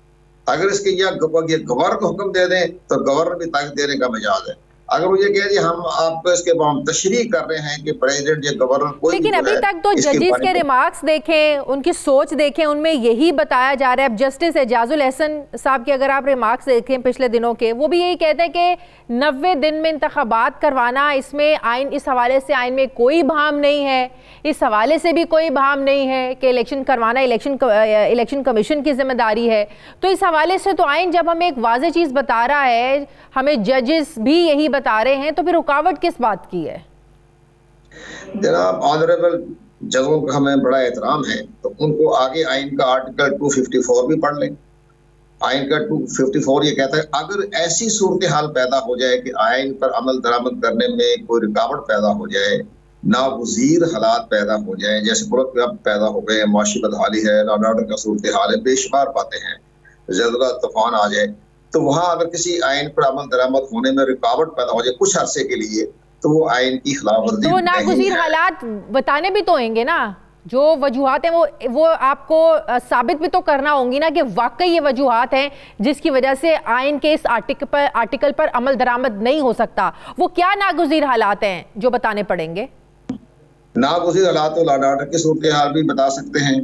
अगर इसके या गवर्नर को हुक्म दे दें तो गवर्नर भी तारीख देने का मिजाज है। अगर वो ये कह दिए हम आपको इसके तशरीह कर रहे हैं कि प्रेसिडेंट या गवर्नर कोई, लेकिन अभी तक तो जजेस के रिमार्क्स देखें, उनकी सोच देखें, उनमें यही बताया जा रहा है। अब जस्टिस एजाजुल एहसन साहब के अगर आप रिमार्क्स देखें पिछले दिनों के, वो भी यही कहते हैं कि 90 दिन में इंतखाबात करवाना, इसमें आइन, इस हवाले से आइन में कोई भाम नहीं है, इस हवाले से भी कोई भाम नहीं है कि इलेक्शन करवाना इलेक्शन कमीशन की जिम्मेदारी है। तो इस हवाले से तो आइन जब हमें एक वाज़ेह चीज़ बता रहा है, हमें जजेस भी यही बता रहे हैं, तो फिर रुकावट किस बात की है? जनाब ऑनरेबल जजों का हमें बड़ा एहतराम है, तो उनको आगे आइन का आर्टिकल 254 भी पढ़ लें। आइन का 254 ये कहता है अगर ऐसी सूरत हाल पैदा हो जाए कि आइन पर अमल दरामद करने में कोई रुकावट पैदा हो जाए, नागुज़ीर हालात पैदा हो जाए, जैसे मुल्क पैदा हो गए, माशी बदहाली है, लॉ एंड ऑर्डर का सूरत हाल है, बेशुमार बातें हैं, ज़लज़ला तूफान आ जाए, तो वहाँ अगर किसी आइन पर अमल दरामद होने में रुकावट पैदा हो जाए कुछ अरसे के लिए, तो वो आइन की खिलाफवर्जी तो नागुज़ीर हालात बताने भी तो होंगे ना, जो वजूहात हैं वो आपको साबित भी तो करना होंगी ना कि वाकई ये वजूहात हैं जिसकी वजह से आइन के इस आर्टिकल पर अमल दरामद नहीं हो सकता। वो क्या नागुज़ीर हालात हैं जो बताने पड़ेंगे? नागुज़ीर हालात लॉ एंड ऑर्डर की सूरत हाल भी बता सकते हैं।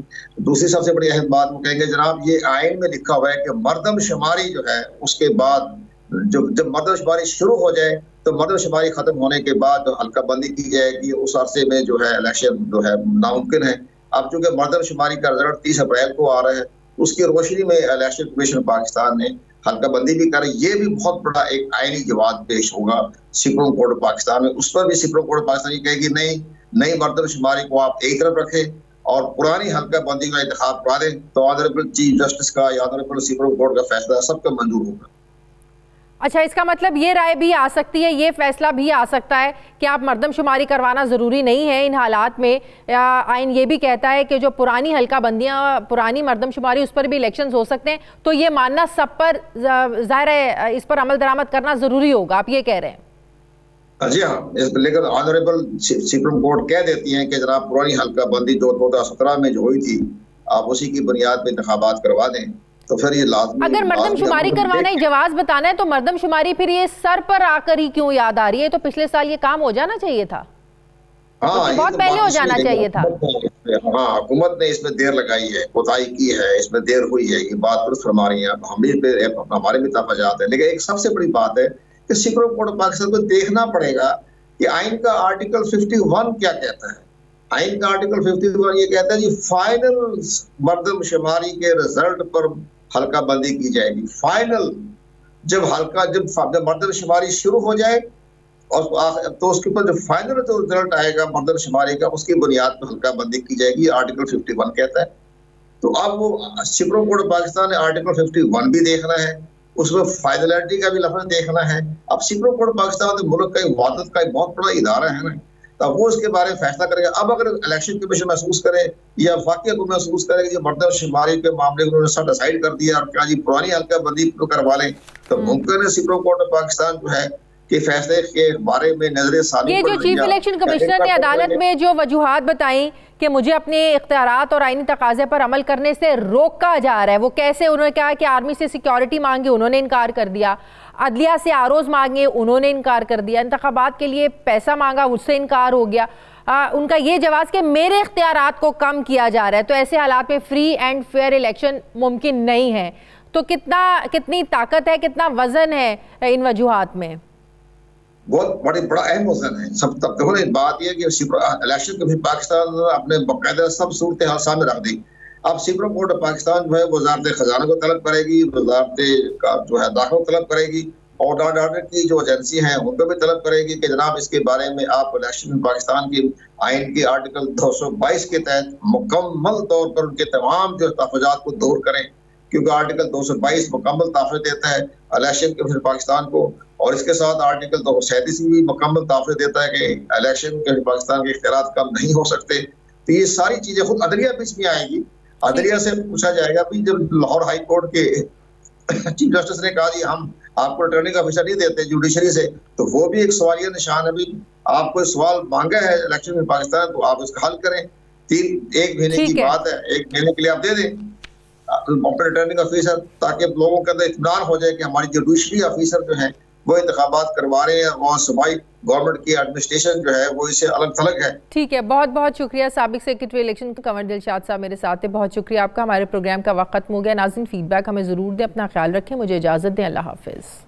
दूसरी सबसे बड़ी अहम बात वो कहेंगे जनाब ये आइन में लिखा हुआ है कि मर्दमशुमारी जो है उसके बाद जब मर्दमशुमारी शुरू हो जाए तो मर्दमशुमारी खत्म होने के बाद जो हल्का बंदी की जाएगी, उस अरसे में जो है इलेक्शन जो है नामुमकिन है। अब चूंकि मर्दमशुमारी का रिजल्ट 30 अप्रैल को आ रहा है, उसकी रोशनी में इलेक्शन कमीशन पाकिस्तान ने हल्का बंदी भी कर, ये भी बहुत बड़ा एक आईनी जवाब पेश होगा सुप्रीम कोर्ट ऑफ पाकिस्तान में। उस पर भी सुप्रीम कोर्ट ऑफ पाकिस्तान ये कहेगी नहीं, नई मर्दमशुमारी को आप एक तरफ रखें और पुरानी हल्का बंदी का इंतखाब करा दें, तो ऑनरेबल चीफ जस्टिस का या ऑनरेबल सुप्रीम कोर्ट का फैसला सबका मंजूर होगा। अच्छा, इसका मतलब ये राय भी आ सकती है, ये फैसला भी आ सकता है कि आप मर्दमशुमारी करवाना ज़रूरी नहीं है इन हालात में। आइन ये भी कहता है कि जो पुरानी हल्का बंदियाँ, पुरानी मर्दमशुमारी, उस पर भी इलेक्शंस हो सकते हैं, तो ये मानना सब पर ज़ाहिर है इस पर अमल दरामद करना ज़रूरी होगा, आप ये कह रहे हैं? जी हाँ, लेकिन ऑनरेबल सुप्रीम कोर्ट कह देती है कि जनाब पुरानी हल्का बंदी जो 2017 में जो हुई थी आप उसी की बुनियाद पर इंतखाबात करवा दें, तो फिर ये लाज़मी। अगर मर्दमशुमारी करवाना ही जवाज बताना है तो मर्दमशुमारी फिर ये सर पर आकर ही क्यों याद आ रही है? तो पिछले साल ये काम हो जाना चाहिए था, हाँ, बहुत तो पहले हो जाना चाहिए था। हाँ, हुकूमत ने इसमें देर लगाई है, कोताही की है, इसमें देर हुई है, ये बात दुरुस्त फरमा रही है, हम भी हमारे भी तफाजात है। लेकिन एक सबसे बड़ी बात है कि सुप्रीम कोर्ट ऑफ पाकिस्तान को देखना पड़ेगा कि आइन का आर्टिकल 51 क्या कहता है। आइन का आर्टिकल 51 ये कहता है जी फाइनल मर्दमशुमारी के रिजल्ट पर हल्का बंदी की जाएगी। फाइनल जब मर्दमशुमारी शुरू हो जाए और तो उसके ऊपर जो फाइनल जो रिजल्ट आएगा मर्दमशुमारी का उसकी बुनियाद पर हल्का बंदी की जाएगी, आर्टिकल 51 कहता है। तो अब वो सुप्रीम कोर्ट ऑफ पाकिस्तान ने आर्टिकल 51 भी देखना है, उसमें फाइनलिटी का भी लफ्ज देखना है। अब सुप्रीम कोर्ट ऑफ पाकिस्तान मुल्क का वादत का एक बहुत बड़ा इदारा है ना, तो वो इसके बारे में फैसला करेगा। अब अगर इलेक्शन कमीशन महसूस करे या वाकई को महसूस करे कि मर्दमशुमारी के मामले को उन्होंने सब डिसाइड कर दिया और क्या जी पुरानी हल्का बंदी करवा लें, तो मुमकिन है सुप्रीम कोर्ट ऑफ पाकिस्तान जो है के फैसले के बारे में नजर सानी। ये जो चीफ इलेक्शन कमिश्नर ने अदालत में जो वजूहात बताई कि मुझे अपने इख्तियारात और आईनी तकाजे पर अमल करने से रोका जा रहा है, वो कैसे? उन्होंने कहा कि आर्मी से सिक्योरिटी मांगी, उन्होंने इनकार कर दिया। अदलिया से आरोज मांगे, उन्होंने इनकार कर दिया। इंतखाबात के लिए पैसा मांगा, उससे इनकार हो गया। उनका ये जवाब कि मेरे इख्तियारात को कम किया जा रहा है, तो ऐसे हालात में फ्री एंड फेयर इलेक्शन मुमकिन नहीं है। तो कितनी ताकत है, कितना वजन है इन वजूहात में? बहुत बड़ा अहम वजन है। सब तक देखो ना, बात यह कि इलेक्शन कमीशन पाकिस्तान अपने बाकायदा सब सूरत हाल सामने रख दी। अब सुप्रीम कोर्ट ऑफ पाकिस्तान जो है वजारत खजाना को तलब करेगी, वजारत का जो है दाखिला तलब करेगी और ऑर्डर की जो एजेंसी हैं उनको भी तलब करेगी कि जनाब इसके बारे में आप इलेक्शन पाकिस्तान की आइन के आर्टिकल 222 के तहत मुकम्मल तौर पर उनके तमाम जो तहफ़्फ़ुज़ात को दूर करें, क्योंकि आर्टिकल 222 मुकम्मल तहफ़्फ़ुज़ देता है इलेक्शन कमीशन पाकिस्तान को, और इसके साथ आर्टिकल 237 भी मुकम्मल तहफ़्फ़ुज़ देता है कि इलेक्शन कमीशन पाकिस्तान के इख्तियारात कम नहीं हो सकते। तो ये सारी चीजें खुद अदलिया बीच में आएगी। अदलिया से पूछा जाएगा भी जब लाहौर हाई कोर्ट के चीफ जस्टिस ने कहा जी हम आपको रिटर्निंग ऑफिसर नहीं देते जुडिशरी से, तो वो भी एक सवालिया निशान है। भी आप कोई सवाल मांगा है इलेक्शन में पाकिस्तान, तो आप उसका हल करें। 1 महीने की बात है, 1 महीने के लिए आप दे दें अपने रिटर्निंग ऑफिसर, ताकि लोगों के अंदर इत्मीनान हो जाए कि हमारी जुडिशरी ऑफिसर जो है वो इंतखाबात करवा रहे हैं और सूबाई गवर्नमेंट की एडमिनिस्ट्रेशन जो है वो इससे अलग थलग है। ठीक है, बहुत बहुत शुक्रिया। साबिक सेक्रेटरी इलेक्शन कंवर दिलशाद साहब मेरे साथ थे, बहुत शुक्रिया आपका। हमारे प्रोग्राम का वक्त खत्म हो गया। नाज़रीन, फीडबैक हमें ज़रूर दें, अपना ख्याल रखें, मुझे इजाज़त दें, अल्लाह हाफिज़।